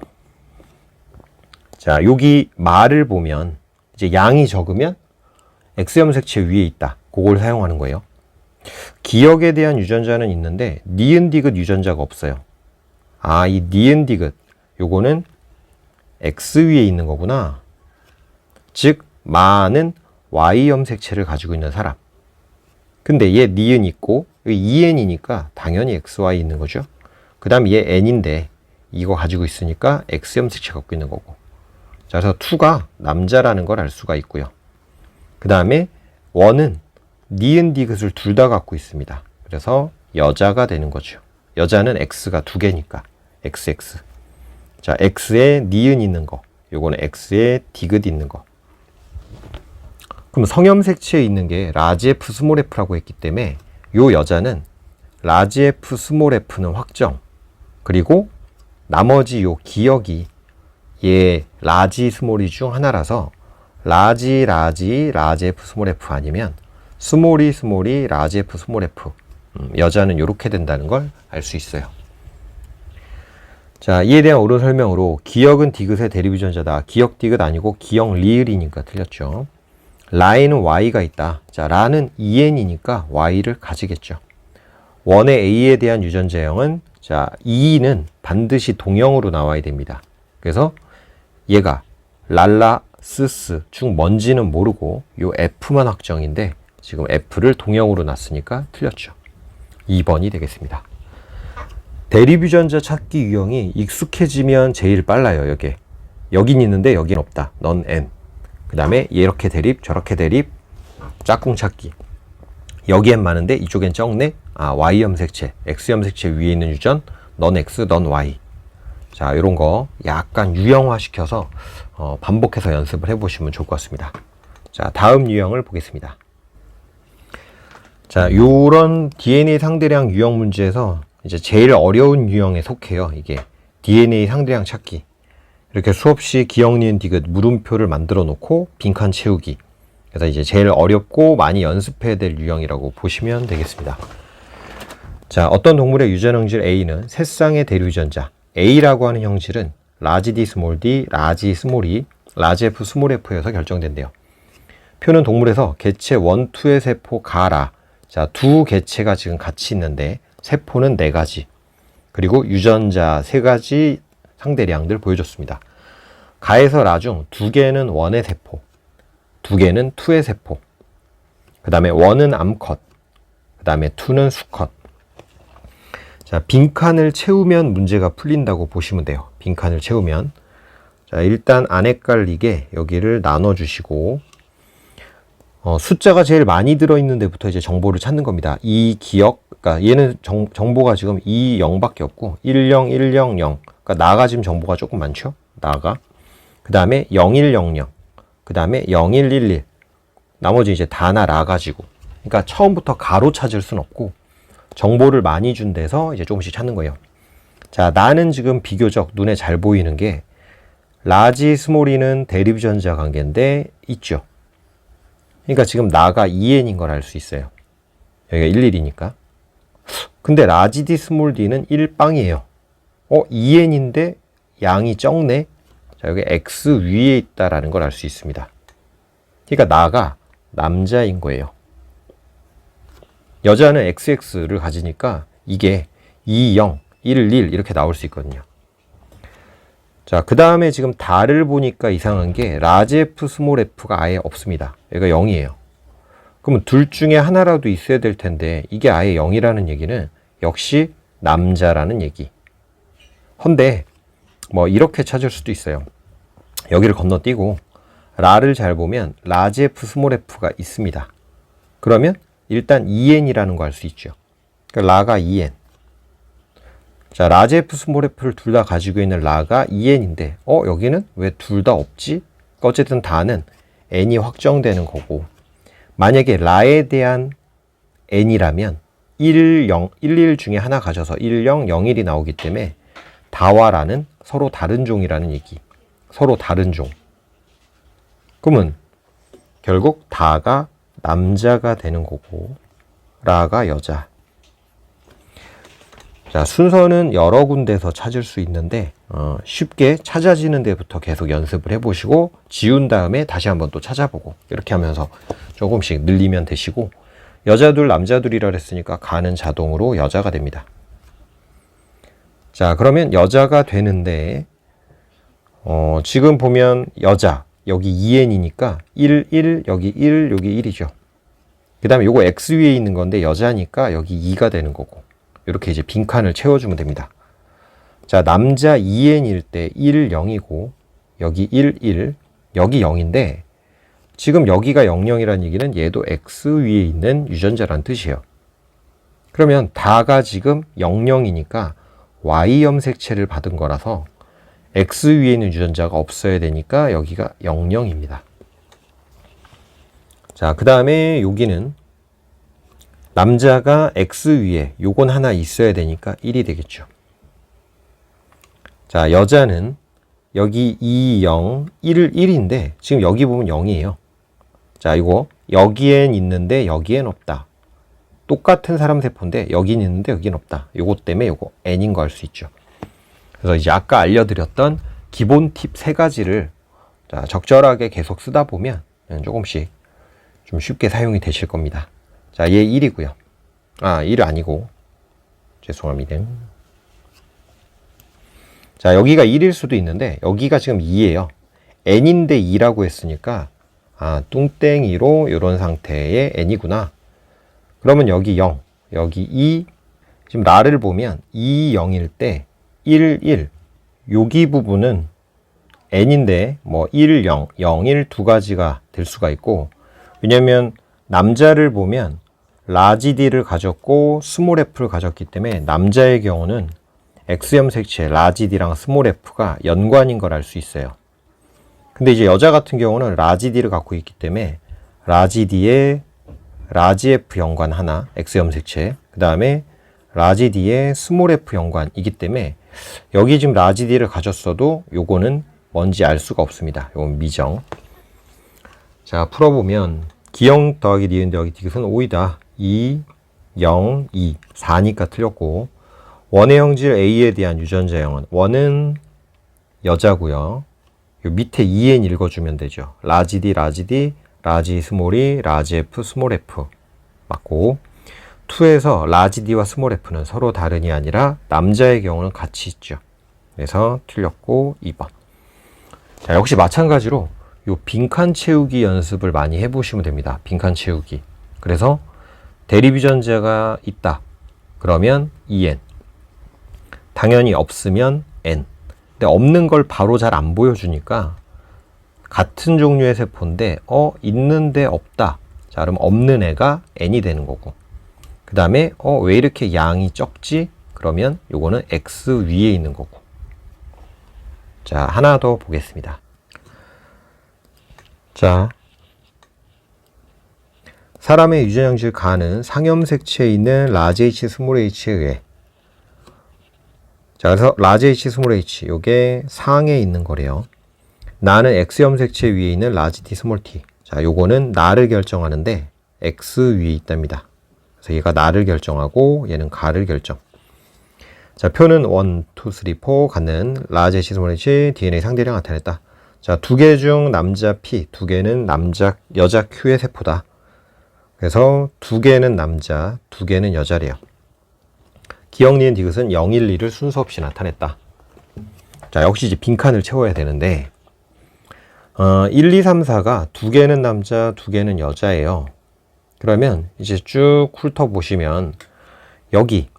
자, 여기 말을 보면 이제 양이 적으면 X염색체 위에 있다. 그걸 사용하는 거예요. 기역에 대한 유전자는 있는데 니은 디귿 유전자가 없어요. 아, 이 니은 디귿 요거는 X 위에 있는 거구나. 즉 마는 Y염색체를 가지고 있는 사람. 근데 얘 니은 있고 여기 2n이니까 당연히 XY 있는 거죠. 그 다음 얘 n인데 이거 가지고 있으니까 X염색체 갖고 있는 거고. 자, 그래서 2가 남자라는 걸 알 수가 있고요. 그 다음에 1은 니은 디귿을 둘 다 갖고 있습니다. 그래서 여자가 되는 거죠. 여자는 X가 2개니까 XX. 자, X에 니은 있는 거, 요거는 X에 디귿 있는 거. 그럼 성염색체에 있는 게 라지 F 스몰 F라고 했기 때문에 요 여자는 라지 F 스몰 F는 확정. 그리고 나머지 요 기역이 얘 라지 스몰이 중 하나라서 라지 F 스몰 F 아니면 스몰이 라지 F 스몰 F. 여자는 요렇게 된다는 걸 알 수 있어요. 자, 이에 대한 옳은 설명으로 기역은 디귿의 대립 유전자다. 기역 디귿 아니고 기역 리을이니까 틀렸죠. 라에는 Y가 있다. 자, 라는 2n이니까 Y를 가지겠죠. 원의 A에 대한 유전자형은 자, 2는 반드시 동형으로 나와야 됩니다. 그래서 얘가 랄라, 스스 중 뭔지는 모르고 요 F만 확정인데 지금 F를 동형으로 놨으니까 틀렸죠. 2번이 되겠습니다. 대립 유전자 찾기 유형이 익숙해지면 제일 빨라요. 여긴 있는데 여긴 없다. 넌 N. 그 다음에 이렇게 대립, 저렇게 대립, 짝꿍 찾기. 여기엔 많은데 이쪽엔 적네. 아, Y염색체, X염색체 위에 있는 유전, 넌 X, 넌 Y. 자, 이런 거 약간 유형화 시켜서 반복해서 연습을 해보시면 좋을 것 같습니다. 자, 다음 유형을 보겠습니다. 자, 요런 DNA 상대량 유형 문제에서 이제 제일 어려운 유형에 속해요. 이게 DNA 상대량 찾기. 이렇게 수없이 기역, 니은, 디귿 물음표를 만들어 놓고 빈칸 채우기. 그래서 이제 제일 어렵고 많이 연습해야 될 유형이라고 보시면 되겠습니다. 자, 어떤 동물의 유전 형질 A는 세 쌍의 대립 유전자 A라고 하는 형질은 라지 D 스몰 D, 라지 스몰 E, 라지 F 스몰 F에서 결정된대요. 표는 동물에서 개체 1, 2의 세포 가라. 자, 두 개체가 지금 같이 있는데 세포는 4가지. 그리고 유전자 3가지 상대량들 보여줬습니다. 가에서 라 중 2개는 1의 세포, 2개는 2의 세포. 그 다음에 1은 암컷, 그 다음에 2는 수컷. 자, 빈칸을 채우면 문제가 풀린다고 보시면 돼요. 빈칸을 채우면. 자, 일단 안 헷갈리게 여기를 나눠주시고, 숫자가 제일 많이 들어있는 데부터 이제 정보를 찾는 겁니다. 이 기억, 그러니까 얘는 정보가 지금 2, 0밖에 없고, 1, 0, 1, 0, 0. 그러니까 나가 지금 정보가 조금 많죠? 나가. 그 다음에 0, 1, 0, 0. 그 다음에 0, 1, 1, 1. 나머지 이제 다나 라 가지고. 그러니까 처음부터 가로 찾을 순 없고, 정보를 많이 준 데서 이제 조금씩 찾는 거예요. 자, 나는 지금 비교적 눈에 잘 보이는 게, 라지 스몰이는 대립 유전자 관계인데, 있죠. 그러니까 지금 나가 2n인 걸 알 수 있어요. 여기가 1, 1이니까. 근데 라지 D 스몰 D는 1빵이에요. 2n인데 양이 적네. 자, 여기 X 위에 있다라는 걸 알 수 있습니다. 그러니까 나가 남자인 거예요. 여자는 XX를 가지니까 이게 2, 0, 1, 1 이렇게 나올 수 있거든요. 자, 그 다음에 지금 다를 보니까 이상한 게 라지 F 스몰 F가 아예 없습니다. 얘가 0이에요. 그러면 둘 중에 하나라도 있어야 될 텐데 이게 아예 0이라는 얘기는 역시 남자라는 얘기. 헌데 뭐 이렇게 찾을 수도 있어요. 여기를 건너뛰고 라를 잘 보면 라지 F 스몰 F가 있습니다. 그러면 일단 2n이라는 거 알 수 있죠. 그러니까 라가 2n. 자, 라지 F, 스몰 F를 둘 다 가지고 있는 라가 2n인데 여기는 왜 둘 다 없지? 그러니까 어쨌든 다는 n이 확정되는 거고, 만약에 라에 대한 n이라면 1, 0, 1, 1 중에 하나 가져서 1, 0, 0, 1이 나오기 때문에 다와 라는 서로 다른 종이라는 얘기. 서로 다른 종. 그러면 결국 다가 남자가 되는 거고 라가 여자. 자, 순서는 여러 군데서 찾을 수 있는데 쉽게 찾아지는 데부터 계속 연습을 해보시고 지운 다음에 다시 한번 또 찾아보고 이렇게 하면서 조금씩 늘리면 되시고, 여자 둘 남자 둘이라 그랬으니까 가는 자동으로 여자가 됩니다. 자, 그러면 여자가 되는데 지금 보면 여자 여기 2n이니까 1, 1, 여기 1, 여기 1이죠. 그 다음에 요거 x 위에 있는 건데 여자니까 여기 2가 되는 거고, 이렇게 이제 빈칸을 채워주면 됩니다. 자, 남자 2n일 때 1, 0이고 여기 1, 1, 여기 0인데 지금 여기가 00이라는 얘기는 얘도 x 위에 있는 유전자란 뜻이에요. 그러면 다가 지금 00이니까 y 염색체를 받은 거라서 x 위에 있는 유전자가 없어야 되니까 여기가 00입니다. 자, 그 다음에 여기는 남자가 x 위에 요건 하나 있어야 되니까 1이 되겠죠. 자, 여자는 여기 2, 0, 1, 1인데 지금 여기 보면 0이에요. 자, 이거 여기엔 있는데 여기엔 없다. 똑같은 사람 세포인데 여긴 있는데 여긴 없다. 요거 때문에 요거 n인 거 알 수 있죠. 그래서 이제 아까 알려드렸던 기본 팁 3가지를 자, 적절하게 계속 쓰다 보면 조금씩 좀 쉽게 사용이 되실 겁니다. 자, 얘 1이고요. 1 아니고 죄송합니다. 자, 여기가 1일 수도 있는데 여기가 지금 2예요. n인데 2라고 했으니까 뚱땡이로 이런 상태의 n이구나. 그러면 여기 0, 여기 2, 지금 라를 보면 2, 0일 때 1, 1, 여기 부분은 n인데 뭐 1, 0, 0, 1 두 가지가 될 수가 있고, 왜냐면 남자를 보면 라지 D를 가졌고 스몰 F를 가졌기 때문에 남자의 경우는 X염색체 라지 D랑 스몰 F가 연관인 걸 알 수 있어요. 근데 이제 여자 같은 경우는 라지 D를 갖고 있기 때문에 라지 D에 라지 F 연관 하나, X염색체, 그 다음에 라지 D에 스몰 F 연관이기 때문에 여기 지금 라지 D를 가졌어도 요거는 뭔지 알 수가 없습니다. 요건 미정. 자, 풀어보면 기형 더하기 니은데 여기 디귿은 5이다. 2, 0, 2, 4니까 틀렸고, 원의 형질 A에 대한 유전자형은 원은 여자고요. 요 밑에 2n 읽어주면 되죠. 라지 D, 라지 D, 라지 스몰이, 라지 F, 스몰 F 맞고, 2에서 라지 D와 스몰 F는 서로 다른이 아니라 남자의 경우는 같이 있죠. 그래서 틀렸고 2번. 자, 역시 마찬가지로 요 빈칸 채우기 연습을 많이 해보시면 됩니다. 빈칸 채우기. 그래서 대립 유전자가 있다. 그러면 2n. 당연히 없으면 n. 근데 없는 걸 바로 잘 안 보여주니까 같은 종류의 세포인데 있는데 없다. 자, 그럼 없는 애가 n이 되는 거고, 그 다음에 왜 이렇게 양이 적지? 그러면 요거는 x 위에 있는 거고. 자, 하나 더 보겠습니다. 자, 사람의 유전형질 가는 상염색체에 있는 라지 H, 스몰 H에 의해, 자, 그래서 라지 H, 스몰 H 요게 상에 있는 거래요. 나는 X염색체 위에 있는 라지 T, 스몰 t. 자, 요거는 나를 결정하는데 X 위에 있답니다. 그래서 얘가 나를 결정하고 얘는 가를 결정. 자, 표는 1, 2, 3, 4 갖는 라지 H, 스몰 H DNA 상대량 나타냈다. 자, 2개 중 남자 P, 2개는 여자 Q의 세포다. 그래서 2개는 남자, 2개는 여자래요. 기억, 니은, 디귿은 0, 1, 2를 순서 없이 나타냈다. 자, 역시 이제 빈칸을 채워야 되는데 1, 2, 3, 4가 2개는 남자, 2개는 여자예요. 그러면 이제 쭉 훑어보시면 여기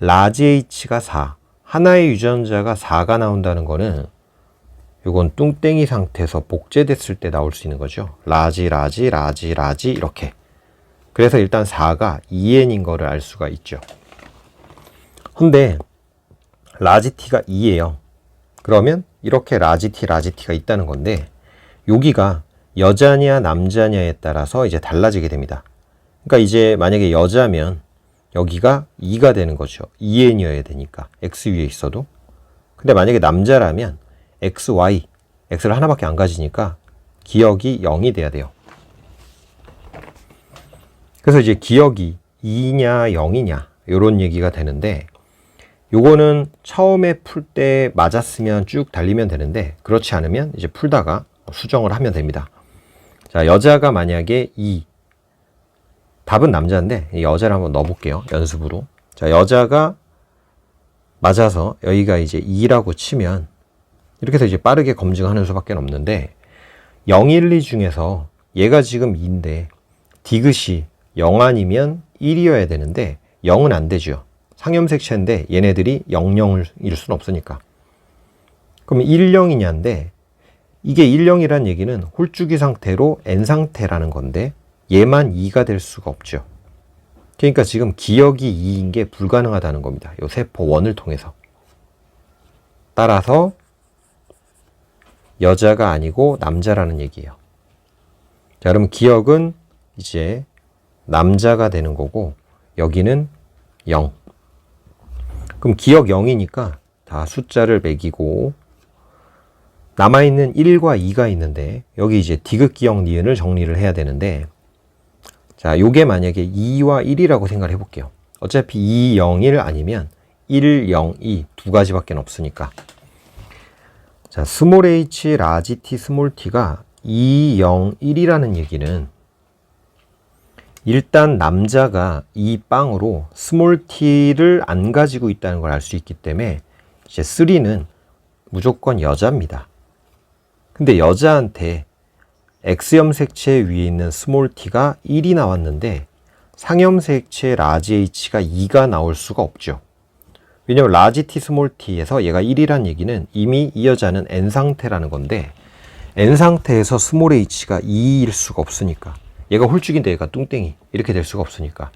라지 H가 4, 하나의 유전자가 4가 나온다는 거는 이건 뚱땡이 상태에서 복제됐을 때 나올 수 있는 거죠. 라지, 라지, 라지, 라지 이렇게. 그래서 일단 4가 2n인 거를 알 수가 있죠. 근데 라지 t가 2예요. 그러면 이렇게 라지 t가 있다는 건데 여기가 여자냐 남자냐에 따라서 이제 달라지게 됩니다. 그러니까 이제 만약에 여자면 여기가 2가 되는 거죠. 2n이어야 되니까 x 위에 있어도. 근데 만약에 남자라면 x, y, x를 하나밖에 안 가지니까 기억이 0이 돼야 돼요. 그래서 이제 기억이 2냐 0이냐 이런 얘기가 되는데 요거는 처음에 풀 때 맞았으면 쭉 달리면 되는데 그렇지 않으면 이제 풀다가 수정을 하면 됩니다. 자, 여자가 만약에 2, 답은 남자인데 여자를 한번 넣어볼게요. 연습으로. 자, 여자가 맞아서 여기가 이제 2라고 치면 이렇게 해서 이제 빠르게 검증하는 수밖에 없는데 0, 1, 2 중에서 얘가 지금 2인데 디귿이 0 아니면 1이어야 되는데 0은 안 되죠. 상염색체인데 얘네들이 0, 0일 수는 없으니까. 그럼 1, 0이냐인데 이게 1, 0이란 얘기는 홀쭉이 상태로 N 상태라는 건데 얘만 2가 될 수가 없죠. 그러니까 지금 기억이 2인 게 불가능하다는 겁니다. 이 세포 원을 통해서. 따라서 여자가 아니고 남자라는 얘기예요. 자, 그럼 기억은 이제 남자가 되는 거고 여기는 0. 그럼 기억 0이니까 다 숫자를 매기고 남아있는 1과 2가 있는데 여기 이제 디귿 기억 니은을 정리를 해야 되는데 자, 요게 만약에 2와 1이라고 생각을 해볼게요. 어차피 2, 0, 1 아니면 1, 0, 2 두 가지밖에 없으니까. 자, 스몰 h, 라지 t, 스몰 t가 2, 0, 1이라는 얘기는 일단 남자가 이 빵으로 스몰 t를 안 가지고 있다는 걸 알 수 있기 때문에 이제 3는 무조건 여자입니다. 근데 여자한테 X염색체 위에 있는 스몰 t가 1이 나왔는데 상염색체 라지 h가 2가 나올 수가 없죠. 왜냐면 라지 t, 스몰 t에서 얘가 1이란 얘기는 이미 이 여자는 N 상태라는 건데 N 상태에서 스몰 h가 2일 수가 없으니까 얘가 홀쭉인데 얘가 뚱땡이 이렇게 될 수가 없으니까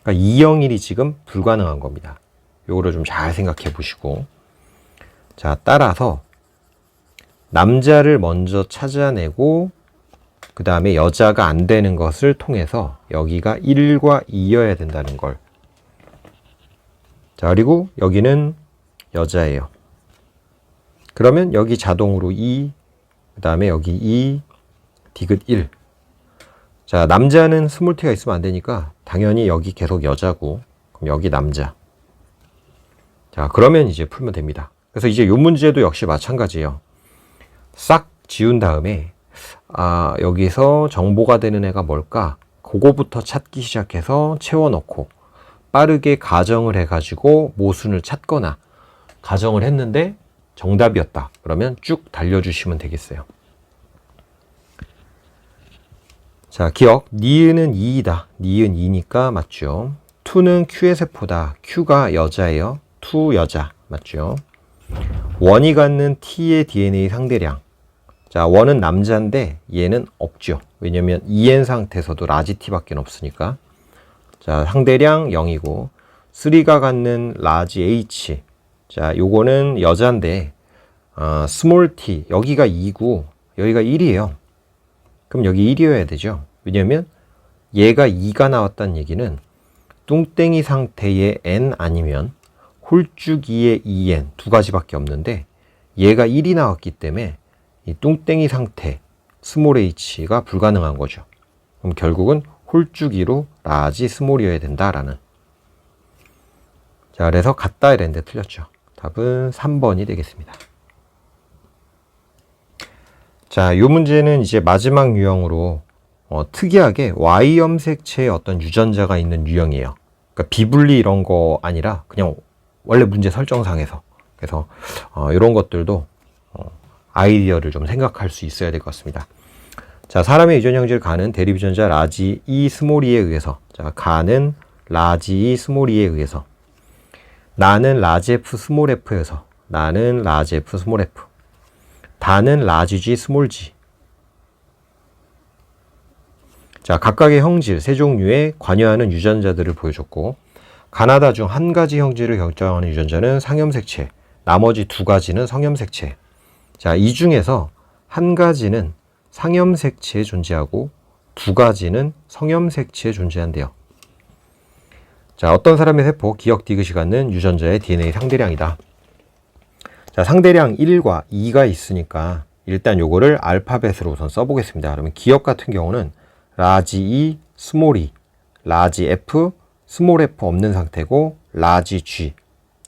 그러니까 2, 0, 1이 지금 불가능한 겁니다. 요거를 좀 잘 생각해 보시고 자, 따라서 남자를 먼저 찾아내고 그 다음에 여자가 안 되는 것을 통해서 여기가 1과 2여야 된다는 걸. 자, 그리고 여기는 여자예요. 그러면 여기 자동으로 2, 그 다음에 여기 2, 디귿 1. 자, 남자는 스몰 t가 있으면 안 되니까 당연히 여기 계속 여자고 그럼 여기 남자. 자, 그러면 이제 풀면 됩니다. 그래서 이제 이 문제도 역시 마찬가지예요. 싹 지운 다음에 여기서 정보가 되는 애가 뭘까? 그거부터 찾기 시작해서 채워넣고 빠르게 가정을 해가지고 모순을 찾거나 가정을 했는데 정답이었다. 그러면 쭉 달려주시면 되겠어요. 자, 기억. 니은은 2이다. 니은 2니까 맞죠. 2는 Q의 세포다. Q가 여자예요. 2 여자. 맞죠. 원이 갖는 T의 DNA 상대량. 자, 원은 남자인데 얘는 없죠. 왜냐면 2N 상태에서도 라지 T밖에 없으니까. 자, 상대량 0이고 3가 갖는 라지 H. 자, 요거는 여자인데 스몰 t 여기가 2고 여기가 1이에요. 그럼 여기 1이어야 되죠. 왜냐면 얘가 2가 나왔다는 얘기는 뚱땡이 상태의 n 아니면 홀쭉이의 2n 두 가지밖에 없는데 얘가 1이 나왔기 때문에 이 뚱땡이 상태 스몰 h가 불가능한 거죠. 그럼 결국은 홀쭉이로 라지 스몰이어야 된다라는. 자, 그래서 같다 이랬는데 틀렸죠. 답은 3번이 되겠습니다. 자, 이 문제는 이제 마지막 유형으로 특이하게 Y염색체에 어떤 유전자가 있는 유형이에요. 그러니까 비분리 이런 거 아니라 그냥 원래 문제 설정상에서. 그래서 이런 것들도 아이디어를 좀 생각할 수 있어야 될 것 같습니다. 자, 사람의 유전 형질 가는 대립 유전자 라지 E 스몰 E에 의해서. 자, 가는 라지 E 스몰 E에 의해서. 나는 라지 F 스몰 F에서. 나는 라지 F 스몰 F. 다는 라지 G 스몰 G. 자, 각각의 형질, 세 종류에 관여하는 유전자들을 보여줬고, 가나다 중 한 가지 형질을 결정하는 유전자는 상염색체, 나머지 두 가지는 성염색체. 자, 이 중에서 한 가지는 상염색체에 존재하고 두 가지는 성염색체에 존재한대요. 자, 어떤 사람의 세포 기억 디귿이 갖는 유전자의 DNA 상대량이다. 자, 상대량 1과 2가 있으니까 일단 요거를 알파벳으로 우선 써보겠습니다. 그러면 기억 같은 경우는 라지 E, 스몰 e, 라지 F, 스몰 f 없는 상태고 라지 G.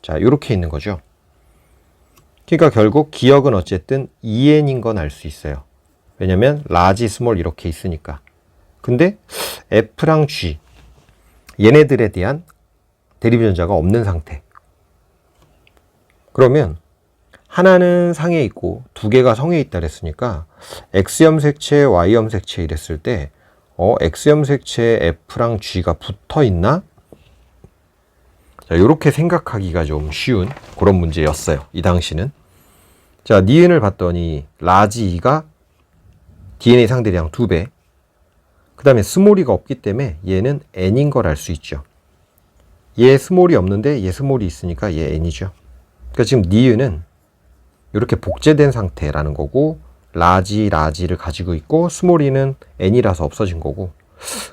자, 요렇게 있는 거죠. 그러니까 결국 기억은 어쨌든 EN인 건 알 수 있어요. 왜냐면 라지, 스몰 이렇게 있으니까. 근데 F랑 G 얘네들에 대한 대립 유전자가 없는 상태. 그러면 하나는 상에 있고 두 개가 성에 있다 그랬으니까 X염색체, Y염색체 이랬을 때 X염색체에 F랑 G가 붙어 있나? 자, 이렇게 생각하기가 좀 쉬운 그런 문제였어요. 이 당시는. 자, 니은을 봤더니 라지 E가 DNA 상대량 2배. 그 다음에 스몰이가 없기 때문에 얘는 N인 걸 알 수 있죠. 얘 스몰이 없는데 얘 스몰이 있으니까 얘 N이죠. 그러니까 지금 니은은 이렇게 복제된 상태라는 거고 라지를 가지고 있고 스몰이는 N이라서 없어진 거고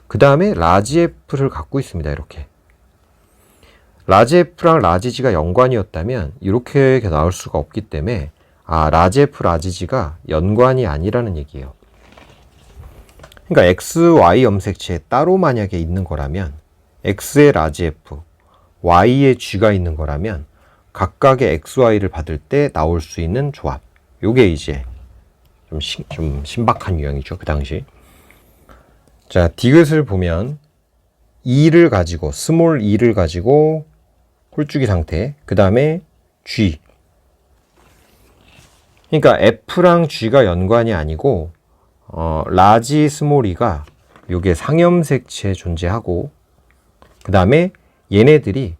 그 다음에 라지 F를 갖고 있습니다. 이렇게 라지 F랑 라지 G가 연관이었다면 이렇게 나올 수가 없기 때문에 라지 F, 라지 G가 연관이 아니라는 얘기예요. 그러니까 X, Y 염색체에 따로 만약에 있는 거라면 X의 라지 F, Y의 G가 있는 거라면 각각의 X, Y를 받을 때 나올 수 있는 조합. 요게 이제 좀 신박한 유형이죠. 그 당시. 자, 디귿을 보면 E를 가지고 스몰 E를 가지고 홀쭉이 상태. 그 다음에 G. 그러니까 F랑 G가 연관이 아니고 라지 스몰 E가 요게 상염색체에 존재하고 그 다음에 얘네들이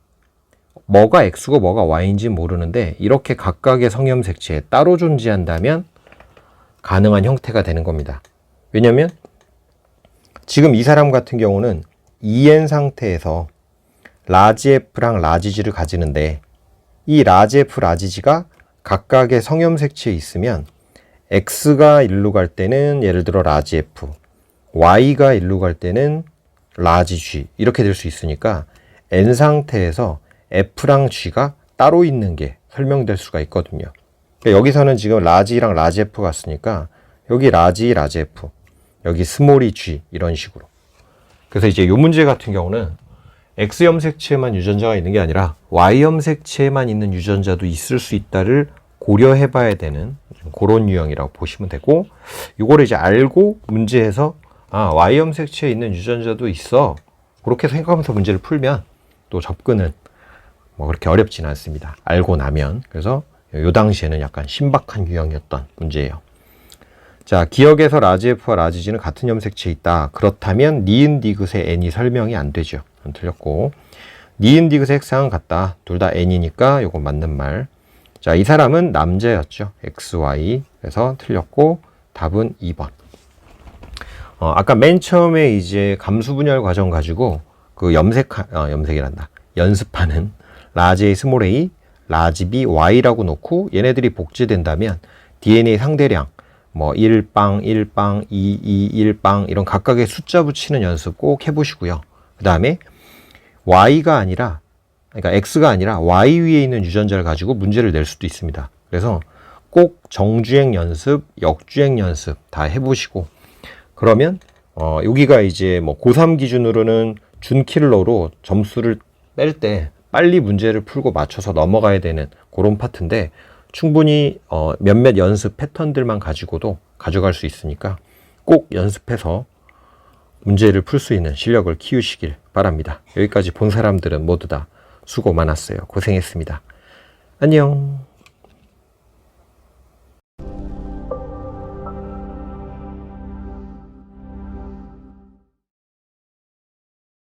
뭐가 X고 뭐가 Y인지 모르는데 이렇게 각각의 성염색체에 따로 존재한다면 가능한 형태가 되는 겁니다. 왜냐면 지금 이 사람 같은 경우는 EN 상태에서 라지 F랑 라지 G를 가지는데 이 라지 F, 라지 G가 각각의 성염색체에 있으면 X가 일로 갈 때는 예를 들어 라지 F, Y가 일로 갈 때는 라지 G 이렇게 될 수 있으니까 N 상태에서 F랑 G가 따로 있는 게 설명될 수가 있거든요. 그러니까 여기서는 지금 라지랑 라지 F 갔으니까 여기 라지, 라지 F, 여기 스몰이 G 이런 식으로. 그래서 이제 이 문제 같은 경우는 X염색체에만 유전자가 있는 게 아니라 Y염색체에만 있는 유전자도 있을 수 있다를 고려해 봐야 되는 그런 유형이라고 보시면 되고 이거를 이제 알고 문제에서 Y염색체에 있는 유전자도 있어 그렇게 생각하면서 문제를 풀면 또 접근은 뭐 그렇게 어렵지는 않습니다. 알고 나면. 그래서 요 당시에는 약간 신박한 유형이었던 문제예요. 자, 기억에서 라지 F와 라지 G는 같은 염색체에 있다. 그렇다면 니은 디귿의 N이 설명이 안 되죠. 틀렸고 니은 디귿의 색상은 같다. 둘 다 N이니까 요거 맞는 말. 자, 이 사람은 남자였죠. XY. 그래서 틀렸고 답은 2번. 아까 맨 처음에 이제 감수 분열 과정 가지고 그 염색이란다. 연습하는 라지 A, 스몰 a, 라지 B, Y라고 놓고 얘네들이 복제된다면 DNA 상대량 뭐 1빵, 1빵, 2, 1빵 이런 각각의 숫자 붙이는 연습 꼭 해보시고요. 그 다음에 Y가 아니라 그러니까 X가 아니라 Y 위에 있는 유전자를 가지고 문제를 낼 수도 있습니다. 그래서 꼭 정주행 연습, 역주행 연습 다 해보시고 그러면 여기가 이제 뭐 고3 기준으로는 준킬러로 점수를 뺄 때 빨리 문제를 풀고 맞춰서 넘어가야 되는 그런 파트인데 충분히 몇몇 연습 패턴들만 가지고도 가져갈 수 있으니까 꼭 연습해서 문제를 풀 수 있는 실력을 키우시길 바랍니다. 여기까지 본 사람들은 모두 다 수고 많았어요. 고생했습니다. 안녕.